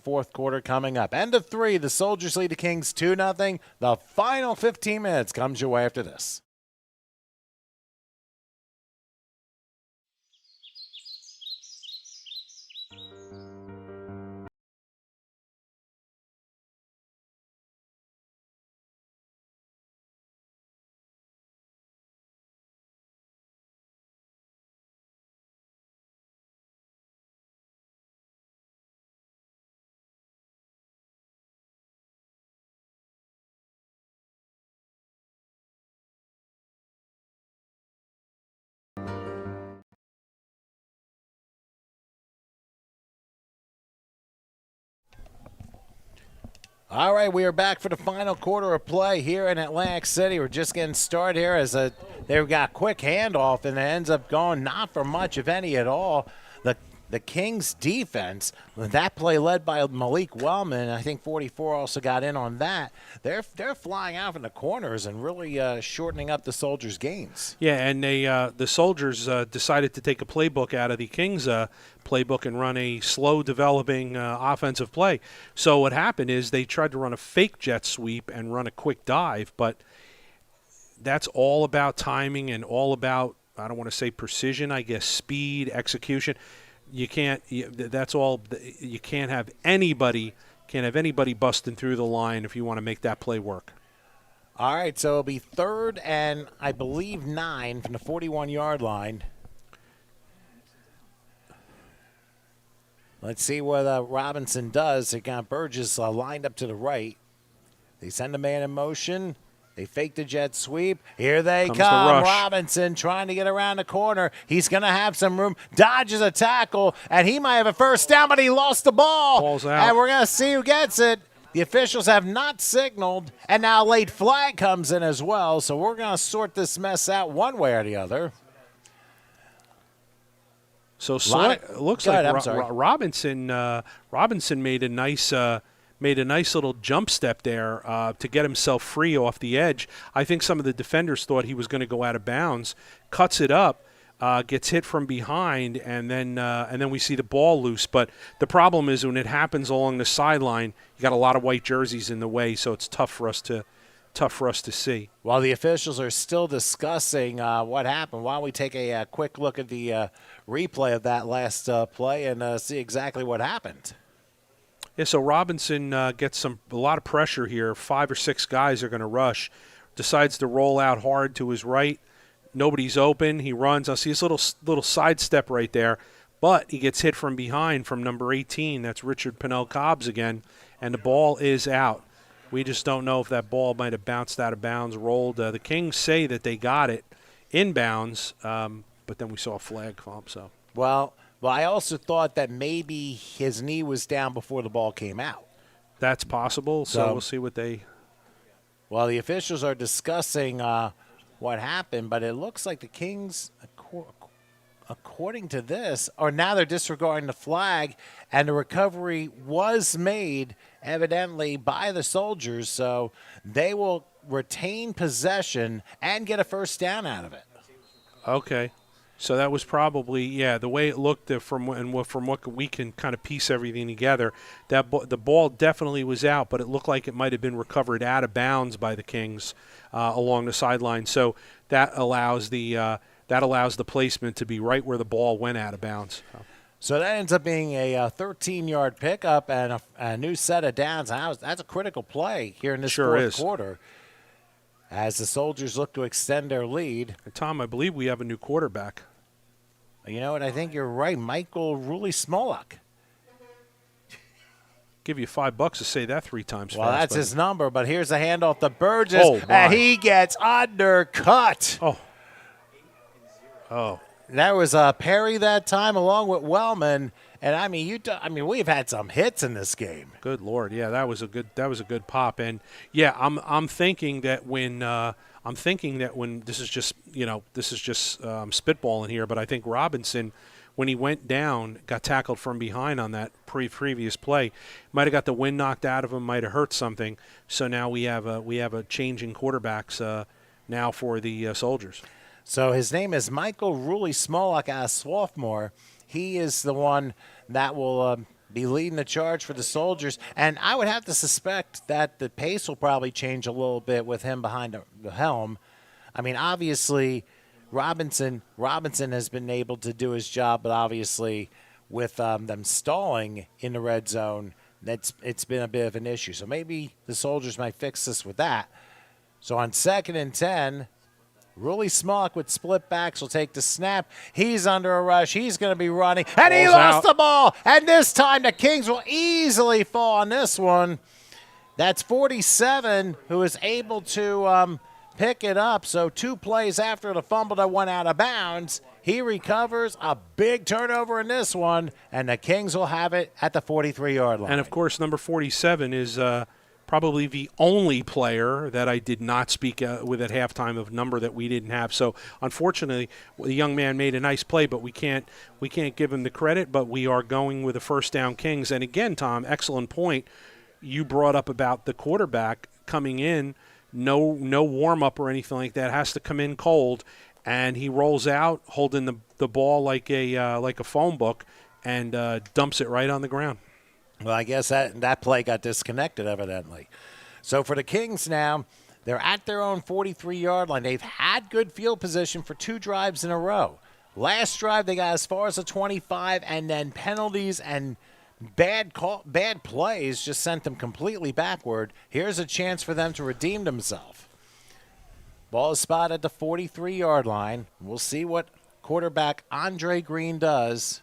fourth quarter coming up. End of 3, the Soldiers lead the Kings 2-0. The final 15 minutes comes your way after this. All right, we are back for the final quarter of play here in Atlantic City. We're just getting started here as they've got a quick handoff, and it ends up going not for much, if any at all. The Kings defense, that play led by Malik Wellman, I think 44 also got in on that. They're flying out from the corners and really shortening up the Soldiers' gains.
Yeah, and the Soldiers decided to take a playbook out of the Kings playbook and run a slow developing offensive play. So what happened is they tried to run a fake jet sweep and run a quick dive, but that's all about timing and all about, I don't want to say precision, I guess speed, execution. You can't. That's all. You can't have anybody busting through the line if you want to make that play work.
All right, so it'll be 3rd and I believe 9 from the 41-yard line. Let's see what Robinson does. They got Burgess lined up to the right. They send a man in motion. They fake the jet sweep. Here they
Comes
come.
the rush.
Robinson trying to get around the corner. He's going to have some room. Dodges a tackle, and he might have a first down, but he lost the ball.
Ball's out.
And we're going to see who gets it. The officials have not signaled, and now a late flag comes in as well. So we're going to sort this mess out one way or the other.
So it looks
Go
like
ahead,
Robinson made a nice little jump step there to get himself free off the edge. I think some of the defenders thought he was going to go out of bounds, cuts it up, gets hit from behind, and then we see the ball loose. But the problem is when it happens along the sideline, you got a lot of white jerseys in the way, so it's tough for us to see.
While the officials are still discussing what happened, why don't we take a quick look at the replay of that last play and see exactly what happened.
Yeah, so Robinson gets a lot of pressure here. 5 or 6 guys are going to rush. Decides to roll out hard to his right. Nobody's open. He runs. I see his little sidestep right there. But he gets hit from behind from number 18. That's Richard Pinnell Cobbs again. And the ball is out. We just don't know if that ball might have bounced out of bounds, rolled. The Kings say that they got it inbounds, but then we saw a flag come. So
Well, I also thought that maybe his knee was down before the ball came out.
that's possible. So we'll see what they.
Well, the officials are discussing what happened, but it looks like the Kings, according to this, or now they're disregarding the flag, and the recovery was made evidently by the Soldiers, so they will retain possession and get a first down out of it.
Okay. So that was probably, the way it looked from what we can kind of piece everything together, the ball definitely was out, but it looked like it might have been recovered out of bounds by the Kings along the sideline. So that allows the placement to be right where the ball went out of bounds.
So that ends up being a 13-yard pickup and a new set of downs. That's a critical play here in this fourth quarter as the Soldiers look to extend their lead.
Tom, I believe we have a new quarterback.
You know what? I think you're right. Michael Rulli-Smolak.
Give you $5 to say that 3 times
Well,
fast.
that's his number, but here's a handoff to Burgess, and he gets undercut.
Oh,
That was Perry that time, along with Wellman. And I mean, we've had some hits in this game.
Good Lord, yeah, that was a good pop. And yeah, I'm thinking that when this is just spitballing here, but I think Robinson, when he went down, got tackled from behind on that previous play, might have got the wind knocked out of him, might have hurt something. So now we have a change in quarterbacks now for the Soldiers.
So his name is Michael Ruley-Smolak, a sophomore. He is the one that will be leading the charge for the Soldiers. And I would have to suspect that the pace will probably change a little bit with him behind the helm. I mean, obviously, Robinson has been able to do his job, but obviously with them stalling in the red zone, it's been a bit of an issue. So maybe the Soldiers might fix this with that. So on 2nd and 10, Ruley-Smolak with split backs will take the snap. He's under a rush. He's going to be running. And he lost the ball. And this time the Kings will easily fall on this one. That's 47 who is able to pick it up. So 2 plays after the fumble that went out of bounds, he recovers. A big turnover in this one. And the Kings will have it at the 43-yard line.
And, of course, number 47 is probably the only player that I did not speak with at halftime of number that we didn't have. So, unfortunately, the young man made a nice play, but we can't give him the credit. But we are going with the first down Kings. And again, Tom, excellent point you brought up about the quarterback coming in, no warm up or anything like that. Has to come in cold, and he rolls out holding the ball like a phone book and dumps it right on the ground.
Well, I guess that play got disconnected, evidently. So for the Kings now, they're at their own 43-yard line. They've had good field position for 2 drives in a row. Last drive, they got as far as the 25, and then penalties and bad plays just sent them completely backward. Here's a chance for them to redeem themselves. Ball is spotted at the 43-yard line. We'll see what quarterback Andre Green does.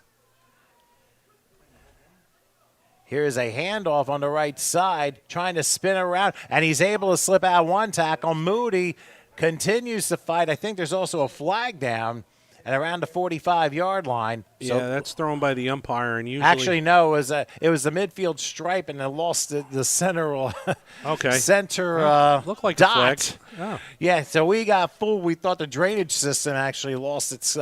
Here's a handoff on the right side, trying to spin around, and he's able to slip out one tackle. Moody continues to fight. I think there's also a flag down at around the 45-yard line. So
yeah, that's thrown by the umpire. And usually,
actually, no, it was the midfield stripe, and it lost the center
looked like
dot.
A flag. Oh.
Yeah, so we got fooled. We thought the drainage system actually lost its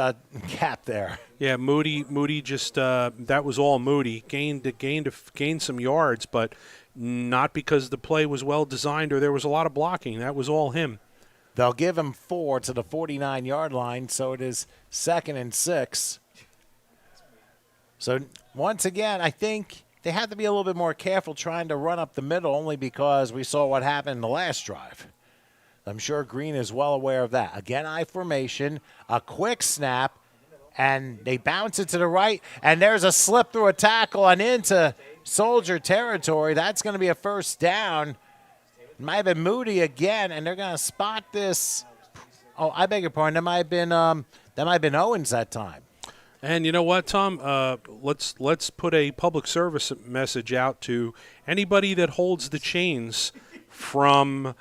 cap there.
Yeah, Moody just that was all Moody. Gained some yards, but not because the play was well designed or there was a lot of blocking. That was all him.
They'll give him 4 to the 49-yard line, so it is 2nd and 6. So once again, I think they have to be a little bit more careful trying to run up the middle, only because we saw what happened in the last drive. I'm sure Green is well aware of that. Again, I formation, a quick snap, and they bounce it to the right, and there's a slip through a tackle and into Soldier territory. That's going to be a first down. It might have been Moody again, and they're going to spot this. Oh, I beg your pardon. That might have been Owens that time.
And you know what, Tom? Let's put a public service message out to anybody that holds the chains from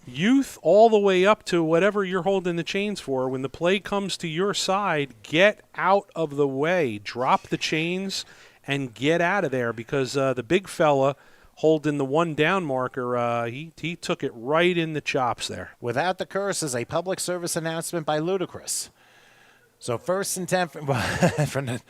youth all the way up to whatever you're holding the chains for. When the play comes to your side, get out of the way. Drop the chains and get out of there, because the big fella holding the 1 down marker, he took it right in the chops there.
Without the curses, a public service announcement by Ludacris. So 1st and 10 from the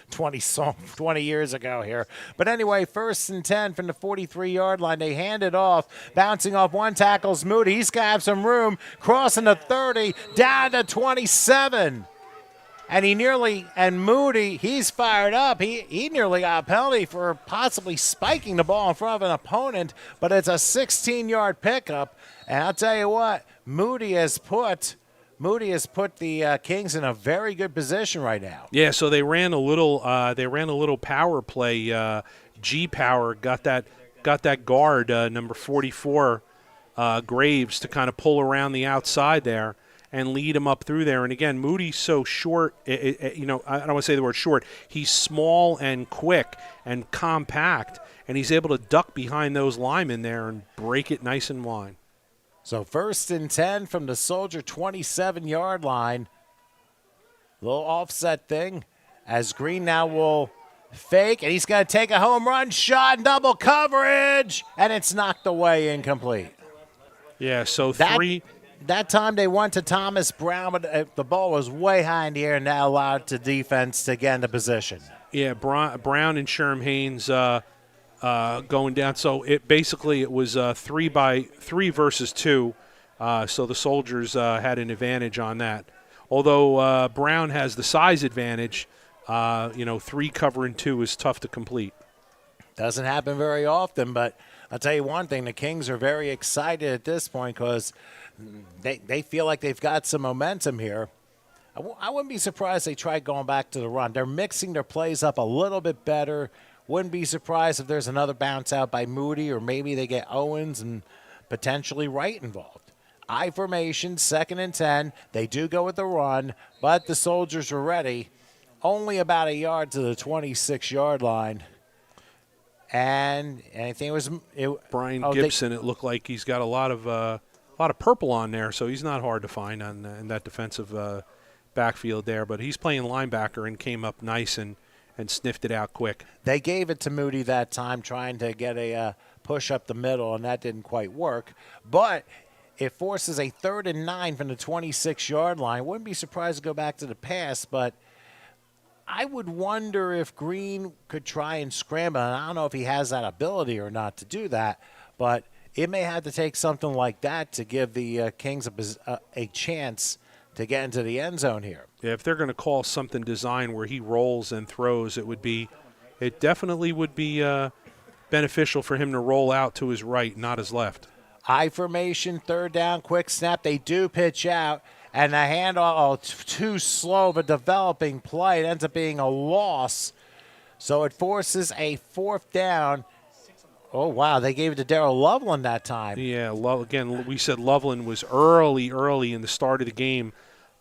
20 years ago here. But anyway, 1st and 10 from the 43-yard line. They hand it off. Bouncing off one tackle's Moody. He's got to have some room. Crossing the 30, down to 27. And Moody, he's fired up. He nearly got a penalty for possibly spiking the ball in front of an opponent, but it's a 16-yard pickup. And I'll tell you what, Moody has put the Kings in a very good position right now.
Yeah, so they ran a little power play. G Power got that guard number 44 Graves to kind of pull around the outside there and lead him up through there. And again, Moody's so short. I don't want to say the word short. He's small and quick and compact, and he's able to duck behind those linemen there and break it nice and wide.
So 1st and 10 from the Soldier 27-yard line. Little offset thing as Green now will fake, and he's going to take a home run shot in double coverage, and it's knocked away incomplete.
Yeah, so
That time they went to Thomas Brown, but the ball was way high in the air, and that allowed the defense to get into position.
Yeah, Brown and Sherm Haynes going down. So it was 3 versus 2. So the Soldiers had an advantage on that. Although Brown has the size advantage, 3 covering 2 is tough to complete.
Doesn't happen very often, but I'll tell you one thing, the Kings are very excited at this point because they feel like they've got some momentum here. I wouldn't be surprised they tried going back to the run. They're mixing their plays up a little bit better. Wouldn't be surprised if there's another bounce out by Moody, or maybe they get Owens and potentially Wright involved. I formation, 2nd and 10. They do go with the run, but the Soldiers were ready. Only about a yard to the 26-yard line. And I think it was
Brian Gibson. It looked like he's got a lot of purple on there, so he's not hard to find in that defensive backfield there. But he's playing linebacker and came up nice and sniffed it out quick.
They gave it to Moody that time, trying to get a push up the middle, and that didn't quite work. But it forces a 3rd and 9 from the 26-yard line. Wouldn't be surprised to go back to the pass, but I would wonder if Green could try and scramble. And I don't know if he has that ability or not to do that, but it may have to take something like that to give the Kings a chance to get into the end zone here.
Yeah, if they're going to call something design where he rolls and throws, it definitely would be beneficial for him to roll out to his right, not his left.
I formation, 3rd down, quick snap. They do pitch out, and the handoff, too slow of a developing play. It ends up being a loss, so it forces a 4th down. Oh, wow, they gave it to Darrell Loveland that time.
Yeah, again, we said Loveland was early in the start of the game.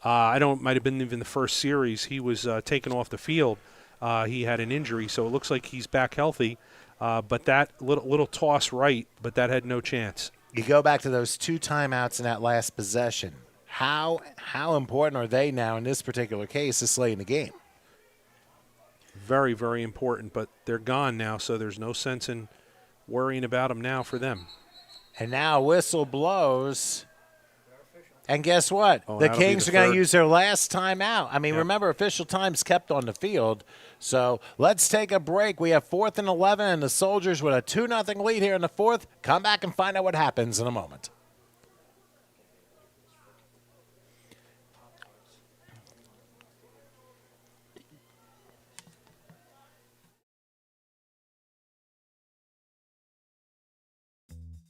Might have been even the first series. He was taken off the field. He had an injury, so it looks like he's back healthy. But that little toss right, but that had no chance.
You go back to those 2 timeouts in that last possession. How important are they now in this particular case this late in the game?
Very, very important, but they're gone now, so there's no sense in worrying about them now for them.
And now whistle blows. And guess what?
Oh,
the Kings are going to
3rd.
use their last timeout. I mean,
Yep.
Remember, official time's kept on the field. So let's take a break. We have 4th and 11, and the Soldiers with a 2-0 lead here in the 4th. Come back and find out what happens in a moment.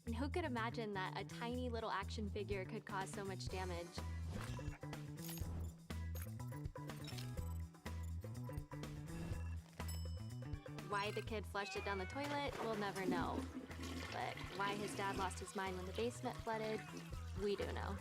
And who could imagine that a tiny little action figure could cause so much damage? Why the kid flushed it down the toilet, we'll never know. But why his dad lost his mind when the basement flooded, we do know.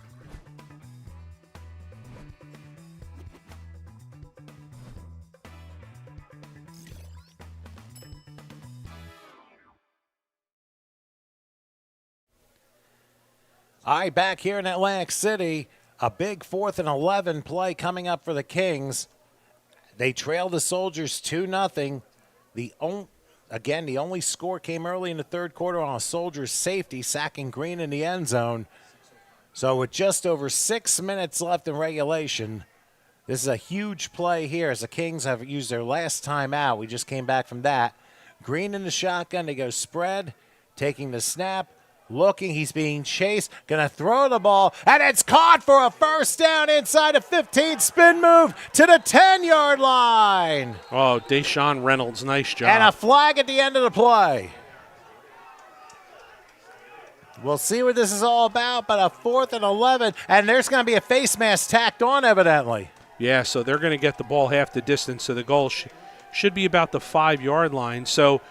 All right, back here in Atlantic City, a big 4th and 11 play coming up for the Kings. They trailed the Soldiers 2-0. The only score came early in the 3rd quarter on a Soldiers safety, sacking Green in the end zone. So with just over 6 minutes left in regulation, this is a huge play here as the Kings have used their last time out. We just came back from that. Green in the shotgun. They go spread, taking the snap. Looking, he's being chased, gonna throw the ball, and it's caught for a 1st down inside the 15, spin move to the 10-yard line.
Oh, Deshaun Reynolds, nice job.
And a flag at the end of the play. We'll see what this is all about, but a 4th and 11, and there's gonna be a face mask tacked on evidently.
Yeah, so they're gonna get the ball half the distance, so the goal should be about the 5-yard line. So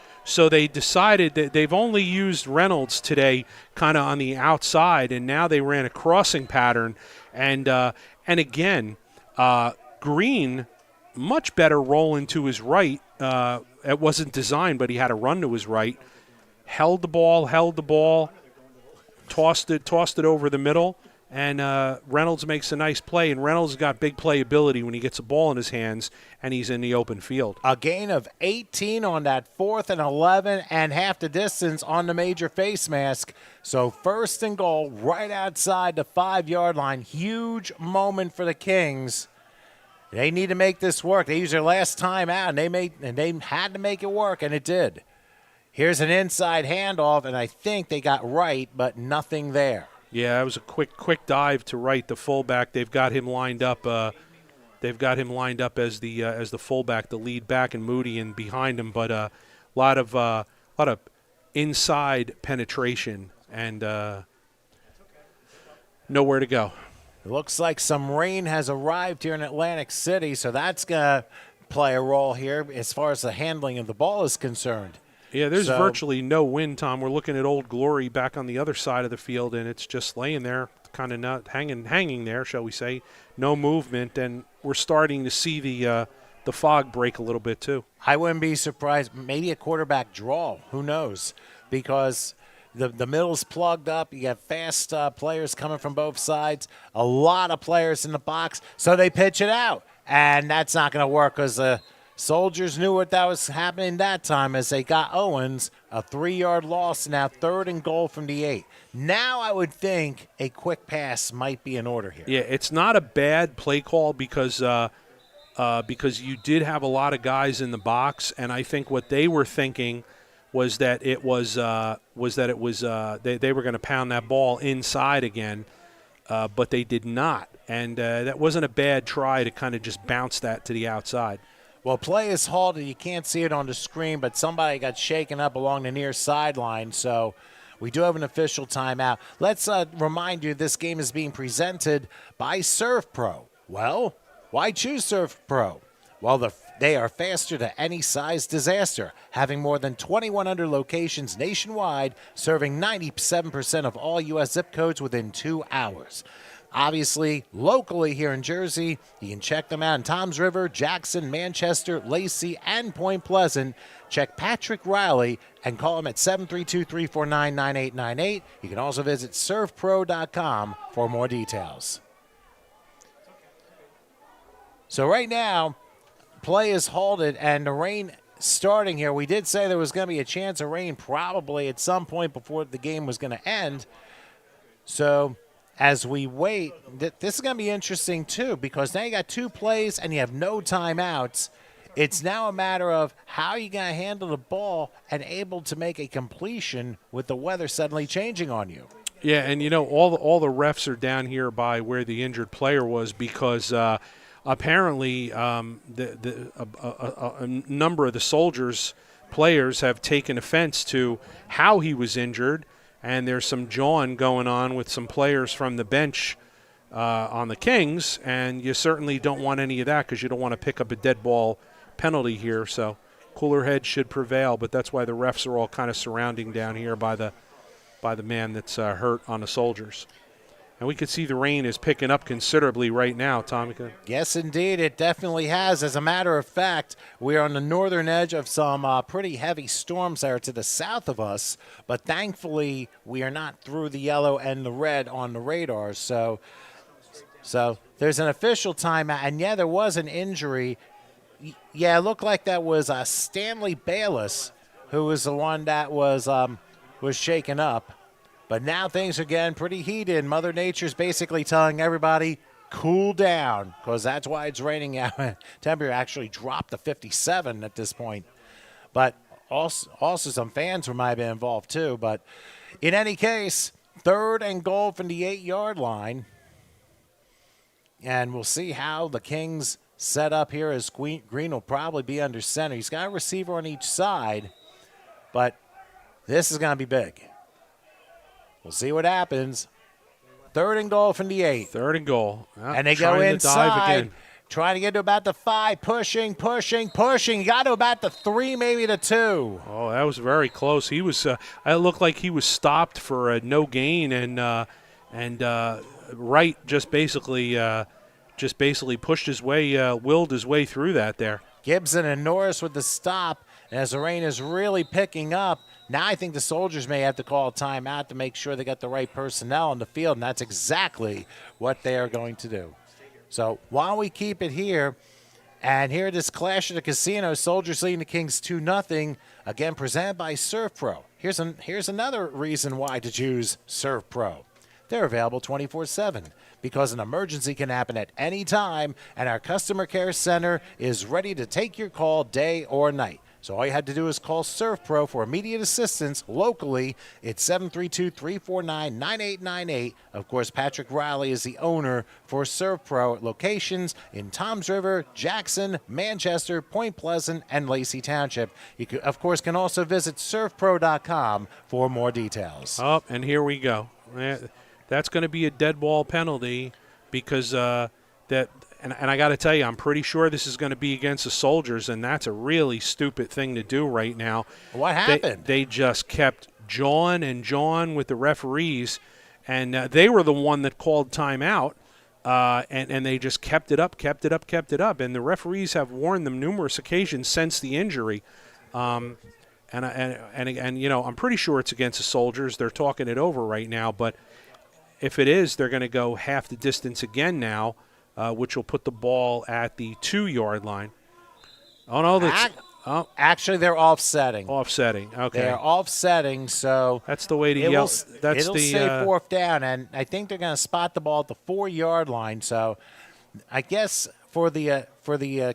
they decided that they've only used Reynolds today kind of on the outside, and now they ran a crossing pattern. And again, Green, much better rolling to his right. It wasn't designed, but he had a run to his right. Held the ball, tossed it over the middle, and Reynolds makes a nice play, and Reynolds got big playability when he gets a ball in his hands and he's in the open field.
A gain of 18 on that 4th and 11 and half the distance on the major face mask. So 1st and goal right outside the 5-yard line. Huge moment for the Kings. They need to make this work. They used their last time out, and they had to make it work, and it did. Here's an inside handoff, and I think they got Wright, but nothing there.
Yeah, it was a quick dive to Wright, the fullback. They've got him lined up. They've got him lined up as the fullback, the lead back, and Moody and behind him. But a lot of inside penetration and nowhere to go.
It looks like some rain has arrived here in Atlantic City, so that's going to play a role here as far as the handling of the ball is concerned.
Yeah, there's virtually no wind, Tom. We're looking at Old Glory back on the other side of the field, and it's just laying there, kind of not hanging there, shall we say. No movement, and we're starting to see the fog break a little bit too.
I wouldn't be surprised. Maybe a quarterback draw. Who knows? Because the middle's plugged up. You got fast players coming from both sides. A lot of players in the box, so they pitch it out, and that's not going to work because the Soldiers knew what that was happening that time as they got Owens, a 3-yard loss, now 3rd and goal from the 8. Now I would think a quick pass might be in order here.
Yeah, it's not a bad play call because you did have a lot of guys in the box, and I think what they were thinking was that they were going to pound that ball inside again, but they did not, and that wasn't a bad try to kind of just bounce that to the outside.
Well, play is halted. You can't see it on the screen, but somebody got shaken up along the near sideline, so we do have an official timeout. Let's remind you this game is being presented by Serve Pro. Well, why choose Serve Pro? Well, they are faster to any size disaster, having more than 2,100 locations nationwide, serving 97% of all U.S. zip codes within 2 hours. Obviously, locally here in Jersey, you can check them out in Toms River, Jackson, Manchester, Lacey, and Point Pleasant. Check Patrick Riley and call him at 732-349-9898. You can also visit servepro.com for more details. So right now, play is halted and the rain starting here. We did say there was going to be a chance of rain probably at some point before the game was going to end. So as we wait, this is going to be interesting too because now you got 2 plays and you have no timeouts. It's now a matter of how you're going to handle the ball and able to make a completion with the weather suddenly changing on you.
Yeah, and you know all the refs are down here by where the injured player was because apparently a number of the Soldiers players have taken offense to how he was injured. And there's some jawing going on with some players from the bench on the Kings, and you certainly don't want any of that because you don't want to pick up a dead ball penalty here. So cooler heads should prevail, but that's why the refs are all kind of surrounding down here by the man that's hurt on the Soldiers. And we can see the rain is picking up considerably right now, Tommy.
Yes, indeed. It definitely has. As a matter of fact, we are on the northern edge of some pretty heavy storms there to the south of us. But thankfully, we are not through the yellow and the red on the radar. So there's an official timeout. And, yeah, there was an injury. Yeah, it looked like that was Stanley Bayless, who was the one that was shaken up. But now things are getting pretty heated. Mother Nature's basically telling everybody, cool down, because that's why it's raining out. Temperature actually dropped to 57 at this point. But also some fans might have been involved too. But in any case, 3rd and goal from the 8-yard line. And we'll see how the Kings set up here as Green will probably be under center. He's got a receiver on each side, but this is going to be big. We'll see what happens. 3rd and goal from the 8.
3rd and goal.
And they go inside, trying to get to about the 5, pushing. You got to about the 3, maybe the 2.
Oh, that was very close. He was. It looked like he was stopped for a no gain, and Wright just basically pushed his way, willed his way through that there.
Gibson and Norris with the stop. And as the rain is really picking up, now I think the Soldiers may have to call a timeout to make sure they got the right personnel on the field, and that's exactly what they are going to do. So while we keep it here, and here this clash at the casino, Soldiers leading the Kings 2-0, again presented by Serve Pro. Here's another reason why to choose Serve Pro. They're available 24/7 because an emergency can happen at any time, and our customer care center is ready to take your call day or night. So all you had to do is call Serve Pro for immediate assistance locally. It's 732-349-9898. Of course, Patrick Riley is the owner for Serve Pro at locations in Toms River, Jackson, Manchester, Point Pleasant, and Lacey Township. You, of course, can also visit servepro.com for more details.
Oh, and here we go. That's going to be a dead ball penalty because And I got to tell you, I'm pretty sure this is going to be against the Soldiers, and that's a really stupid thing to do right now.
What happened?
They just kept jawing and jawing with the referees, and they were the one that called timeout, and they just kept it up. And the referees have warned them numerous occasions since the injury. And you know, I'm pretty sure it's against the Soldiers. They're talking it over right now, but if it is, they're going to go half the distance again now. Which will put the ball at the 2-yard line. Oh, no.
Actually, they're offsetting.
Offsetting, okay.
They're offsetting, so
that's the way to yell.
It'll say fourth down, and I think they're going to spot the ball at the 4-yard line. So I guess for the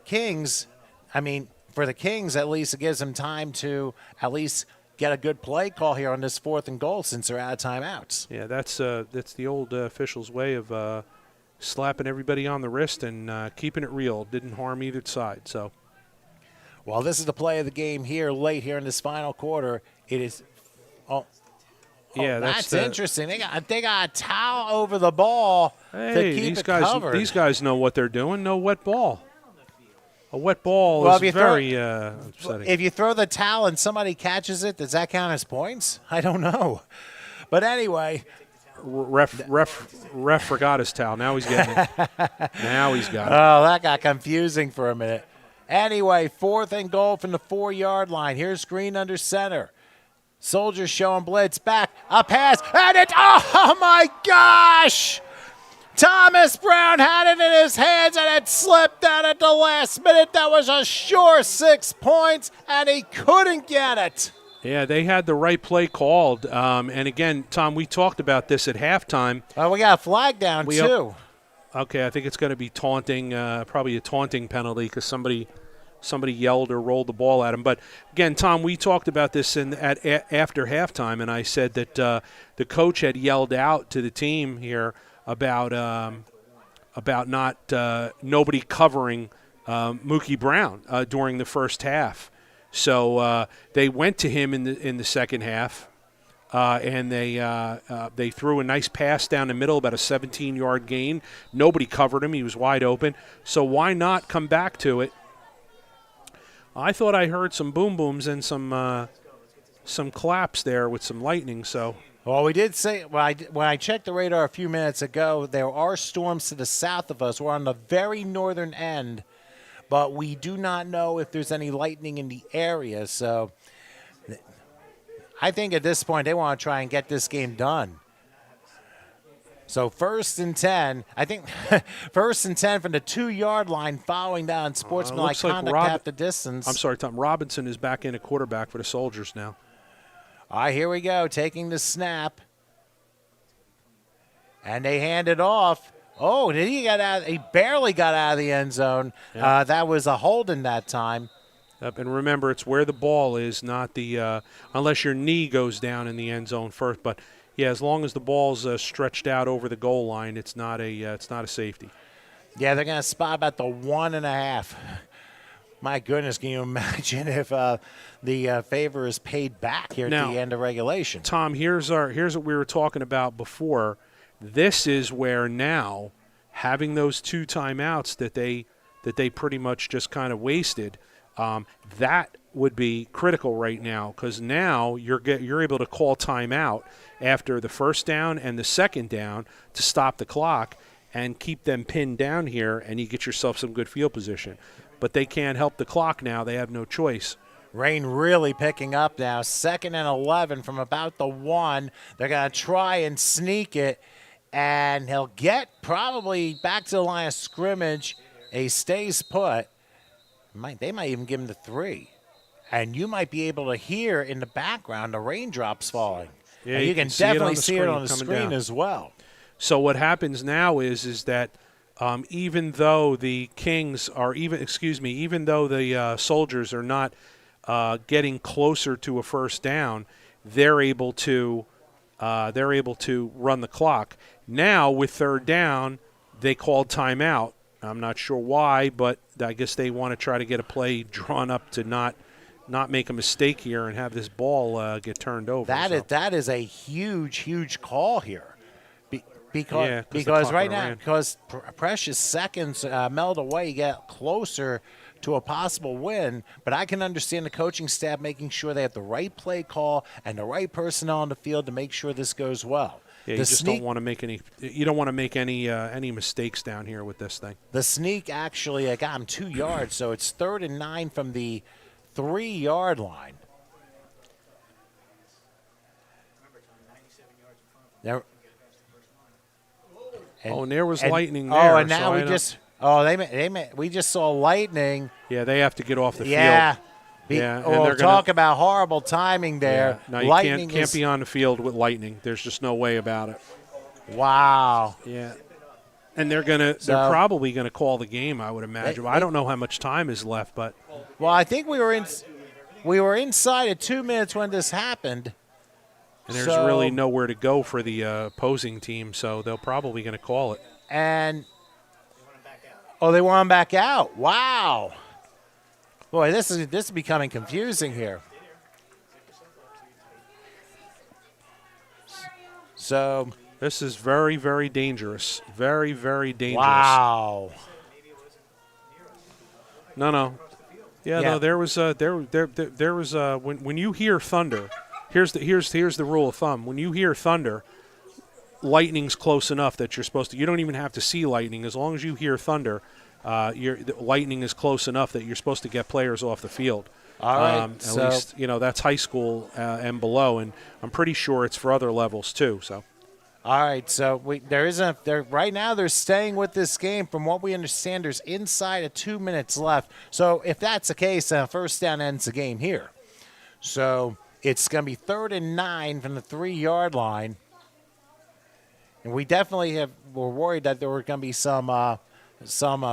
Kings, at least it gives them time to at least get a good play call here on this 4th and goal since they're out of timeouts.
Yeah, that's the old official's way of slapping everybody on the wrist and keeping it real. Didn't harm either side. So,
well, this is the play of the game here late here in this final quarter. It is.
Yeah,
that's interesting. They got a towel over the ball to keep it covered.
These guys know what they're doing. No wet ball. A wet ball is very upsetting.
If you throw the towel and somebody catches it, does that count as points? I don't know. But anyway.
Ref forgot his towel. Now he's getting it. Now he's got it.
Oh, that got confusing for a minute. Anyway, 4th and goal from the 4-yard line. Here's Green under center. Soldiers showing blitz back. A pass. And oh my gosh! Thomas Brown had it in his hands and it slipped out at the last minute. That was a sure 6 points, and he couldn't get it.
Yeah, they had the right play called. And, again, Tom, we talked about this at halftime.
We got a flag down, too.
Okay, I think it's going to be taunting, probably a taunting penalty because somebody yelled or rolled the ball at him. But, again, Tom, we talked about this after halftime, and I said that the coach had yelled out to the team here about not nobody covering Mookie Brown during the first half. So they went to him in the second half, and they threw a nice pass down the middle, about a 17-yard gain. Nobody covered him; he was wide open. So why not come back to it? I thought I heard some boom booms and some claps there with some lightning. So.
Well, we did say when I checked the radar a few minutes ago, there are storms to the south of us. We're on the very northern end. But we do not know if there's any lightning in the area. So I think at this point they want to try and get this game done. So 1st and 10. I think 1st and 10 from the 2-yard line following down sportsmanlike conduct half the distance.
I'm sorry, Tom. Robinson is back in a quarterback for the Soldiers now.
All right, here we go. Taking the snap. And they hand it off. Oh, did he get out? He barely got out of the end zone. Yeah. That was a holding that time.
Yep, and remember, it's where the ball is, not the unless your knee goes down in the end zone first. But yeah, as long as the ball's stretched out over the goal line, it's not a safety.
Yeah, they're going to spot about the 1.5. My goodness, can you imagine if the favor is paid back here at the end of regulation?
Tom, here's what we were talking about before. This is where now, having those 2 timeouts that they pretty much just kind of wasted, that would be critical right now because now you're able to call timeout after the first down and the second down to stop the clock and keep them pinned down here, and you get yourself some good field position. but they can't help the clock now. They have no choice.
Rain really picking up now. 2nd and 11 from about the 1. They're going to try and sneak it, and he'll get probably back to the line of scrimmage. He stays put. They might even give him the 3. And you might be able to hear in the background the raindrops falling.
Yeah,
and you can definitely see it on the screen as well.
So what happens now is that even though the Kings are even though the Soldiers are not getting closer to a first down, they're able to run the clock. Now with 3rd down, they called timeout. I'm not sure why, but I guess they want to try to get a play drawn up to not make a mistake here and have this ball get turned over.
That is a huge call here, because right now, because precious seconds melt away, you get closer to a possible win. But I can understand the coaching staff making sure they have the right play call and the right personnel on the field to make sure this goes well.
Yeah, you just don't want to make any. You don't want to make any mistakes down here with this thing.
The sneak actually got him 2 yards, so it's 3rd and 9 from the 3-yard line. There.
And there was lightning there.
Oh, and now we just saw lightning.
Yeah, they have to get off the field.
Yeah.
And
talk about horrible timing there.
Yeah. No, you
lightning
can't be on the field with lightning. There's just no way about it.
Wow.
Yeah. And they're probably gonna call the game, I would imagine. I don't know how much time is left, but
well, I think we were inside at 2 minutes when this happened.
And there's really nowhere to go for the opposing team, so they're probably going to call it.
And they want him back out. Wow. Boy, this is becoming confusing here. So
this is very, very dangerous. Very, very dangerous.
Wow.
No. Yeah, no. There was when you hear thunder. Here's the rule of thumb. When you hear thunder, lightning's close enough that you're supposed to. You don't even have to see lightning. As long as you hear thunder, the lightning is close enough that you're supposed to get players off the field.
All right.
At least that's high school and below, and I'm pretty sure it's for other levels too. So.
All right. So right now they're staying with this game. From what we understand, there's inside of 2 minutes left. So if that's the case, first down ends the game here. So. It's going to be 3rd and 9 from the 3-yard line. And we definitely were worried that there were going to be some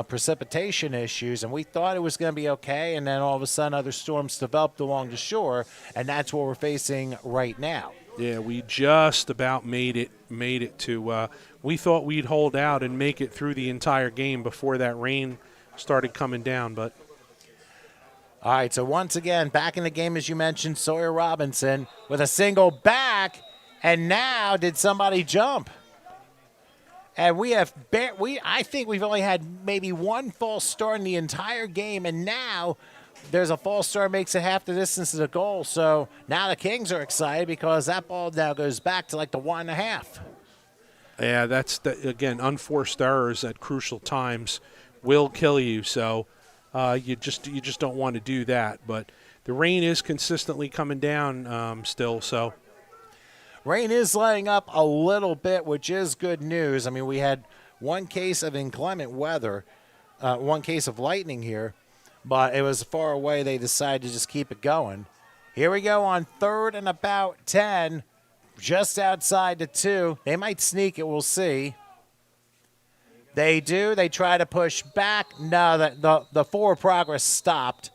precipitation issues, and we thought it was going to be okay, and then all of a sudden other storms developed along the shore, and that's what we're facing right now.
Yeah, we just about made it to we thought we'd hold out and make it through the entire game before that rain started coming down, but
all right, so once again, back in the game, as you mentioned, Sawyer Robinson with a single back, and now did somebody jump? And I think we've only had maybe one false start in the entire game, and now there's a false start makes it half the distance to the goal. So now the Kings are excited because that ball now goes back to like the 1.5.
Yeah, again, unforced errors at crucial times will kill you. So. You just don't want to do that, but the rain is consistently coming down still. So,
rain is letting up a little bit, which is good news. I mean, we had one case of inclement weather, one case of lightning here, but it was far away. They decided to just keep it going. Here we go on 3rd and about 10, just outside the 2. They might sneak it. We'll see. They do. They try to push back. No, the forward progress stopped.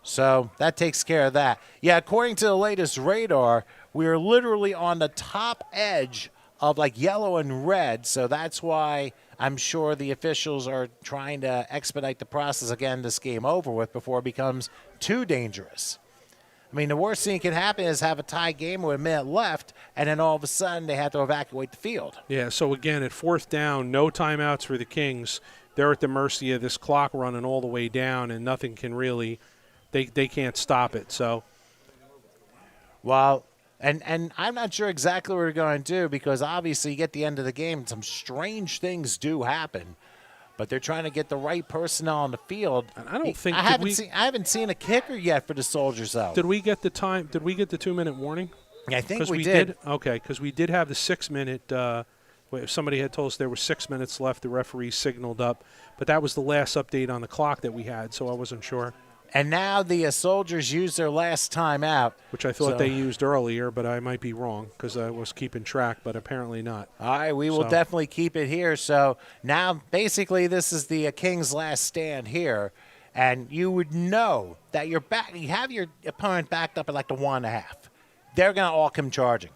So that takes care of that. Yeah, according to the latest radar, we are literally on the top edge of like yellow and red. So that's why I'm sure the officials are trying to expedite the process again, this game over with before it becomes too dangerous. I mean, the worst thing that can happen is have a tie game with a minute left, and then all of a sudden they have to evacuate the field.
Yeah, so again, at 4th down, no timeouts for the Kings. They're at the mercy of this clock running all the way down, and nothing can really they can't stop it. So,
well, and I'm not sure exactly what we're going to do because obviously you get the end of the game and some strange things do happen. but they're trying to get the right personnel on the field.
And I don't think
I haven't seen a kicker yet for the Soldiers, though.
Did we get the time? Did we get the 2-minute warning?
I think we did.
Okay, because we did have the 6-minute. Somebody had told us there were 6 minutes left. The referee signaled up, but that was the last update on the clock that we had, so I wasn't sure.
And now the Soldiers used their last timeout.
Which I thought they used earlier, but I might be wrong because I was keeping track, but apparently not.
All right, we will definitely keep it here. So now basically this is the Kings' last stand here, and you would know that you have your opponent backed up at like the 1.5. They're going to all come charging.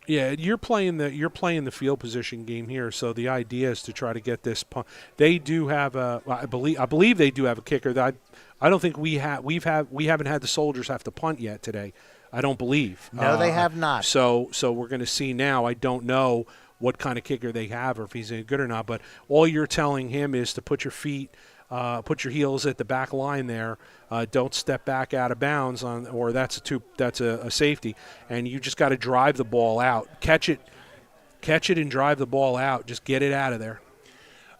Yeah, you're playing the field position game here, so the idea is to try to get this punt. They do have I believe they do have a kicker. That I don't think we haven't had the Soldiers have to punt yet today. I don't believe.
No, they have not.
So we're going to see now. I don't know what kind of kicker they have or if he's any good or not. But all you're telling him is to put your put your heels at the back line there. Don't step back out of bounds or that's a safety. And you just got to drive the ball out. Catch it and drive the ball out. Just get it out of there.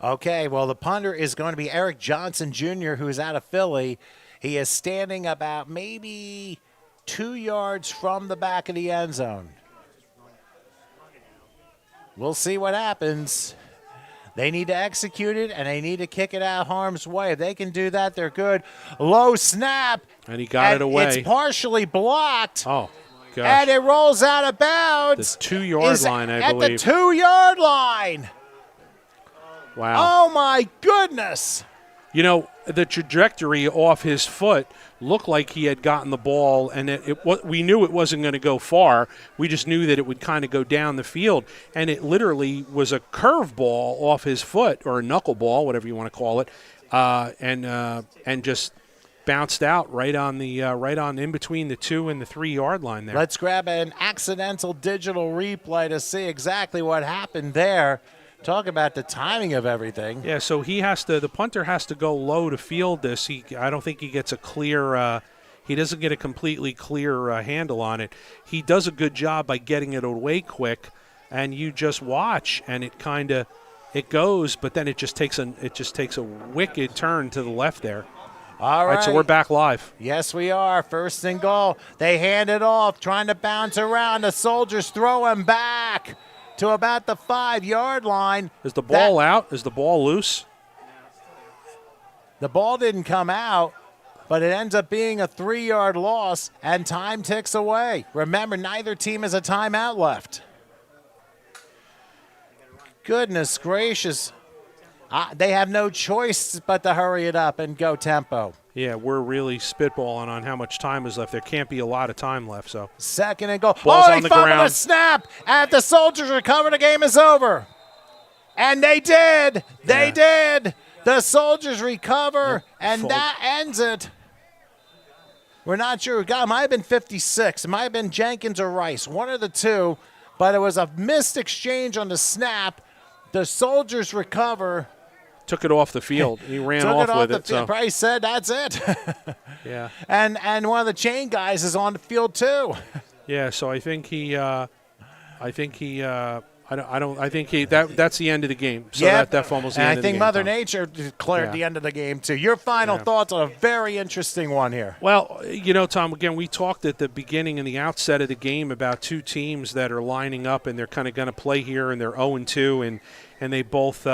Okay, well, the punter is going to be Eric Johnson Jr., who is out of Philly. He is standing about maybe 2 yards from the back of the end zone. We'll see what happens. They need to execute it, and they need to kick it out harm's way. If they can do that, they're good. Low snap.
And he got it away.
It's partially blocked.
Oh, gosh.
And it rolls out of bounds.
The 2-yard line, I believe.
At the 2-yard line.
Wow.
Oh, my goodness.
You know, the trajectory off his foot looked like he had gotten the ball, and we knew it wasn't going to go far. We just knew that it would kind of go down the field, and it literally was a curve ball off his foot, or a knuckleball, whatever you want to call it, and just bounced out right on in between the 2 and the 3-yard line there.
Let's grab an accidental digital replay to see exactly what happened there. Talk about the timing of everything.
Yeah, so the punter has to go low to field this. I don't think he gets a clear he doesn't get a completely clear handle on it. He does a good job by getting it away quick, and you just watch, and it goes, but then it just takes a wicked turn to the left there.
All right,
so we're back live.
Yes, we are. First and goal. They hand it off, trying to bounce around. The Soldiers throw him back to about the 5-yard line.
Is the ball out? Is the ball loose?
The ball didn't come out, but it ends up being a 3-yard loss, and time ticks away. Remember, neither team has a timeout left. Goodness gracious. They have no choice but to hurry it up and go tempo.
Yeah, we're really spitballing on how much time is left. There can't be a lot of time left. So
second and goal.
Ball's on
they
the
fumbled
ground.
A snap. And the Soldiers recover. The game is over. And they did. They did. The Soldiers recover, and that ends it. We're not sure. It might have been 56. It might have been Jenkins or Rice, one of the two. But it was a missed exchange on the snap. The Soldiers recover.
Took it off the field. He ran off with it. So.
Price said, "That's it."
Yeah.
And one of the chain guys is on the field too.
Yeah. So I think that's the end of the game. So that fumbles the end of the game.
I think Mother Nature declared the end of the game too. Your final thoughts on a very interesting one here.
Well, Tom, again, we talked at the beginning and the outset of the game about two teams that are lining up and they're kind of going to play here, and they're 0-2, and they both.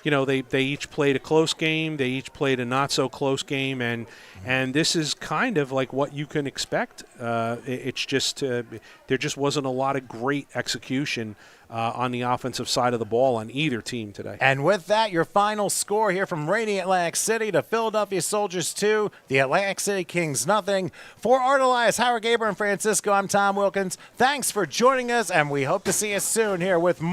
They each played a close game. They each played a not-so-close game, and this is kind of like what you can expect. It's just there just wasn't a lot of great execution on the offensive side of the ball on either team today.
And with that, your final score here from rainy Atlantic City, the Philadelphia Soldiers 2, the Atlantic City Kings 0. For Art Elias, Howard Gaber, and Francisco, I'm Tom Wilkins. Thanks for joining us, and we hope to see you soon here with more.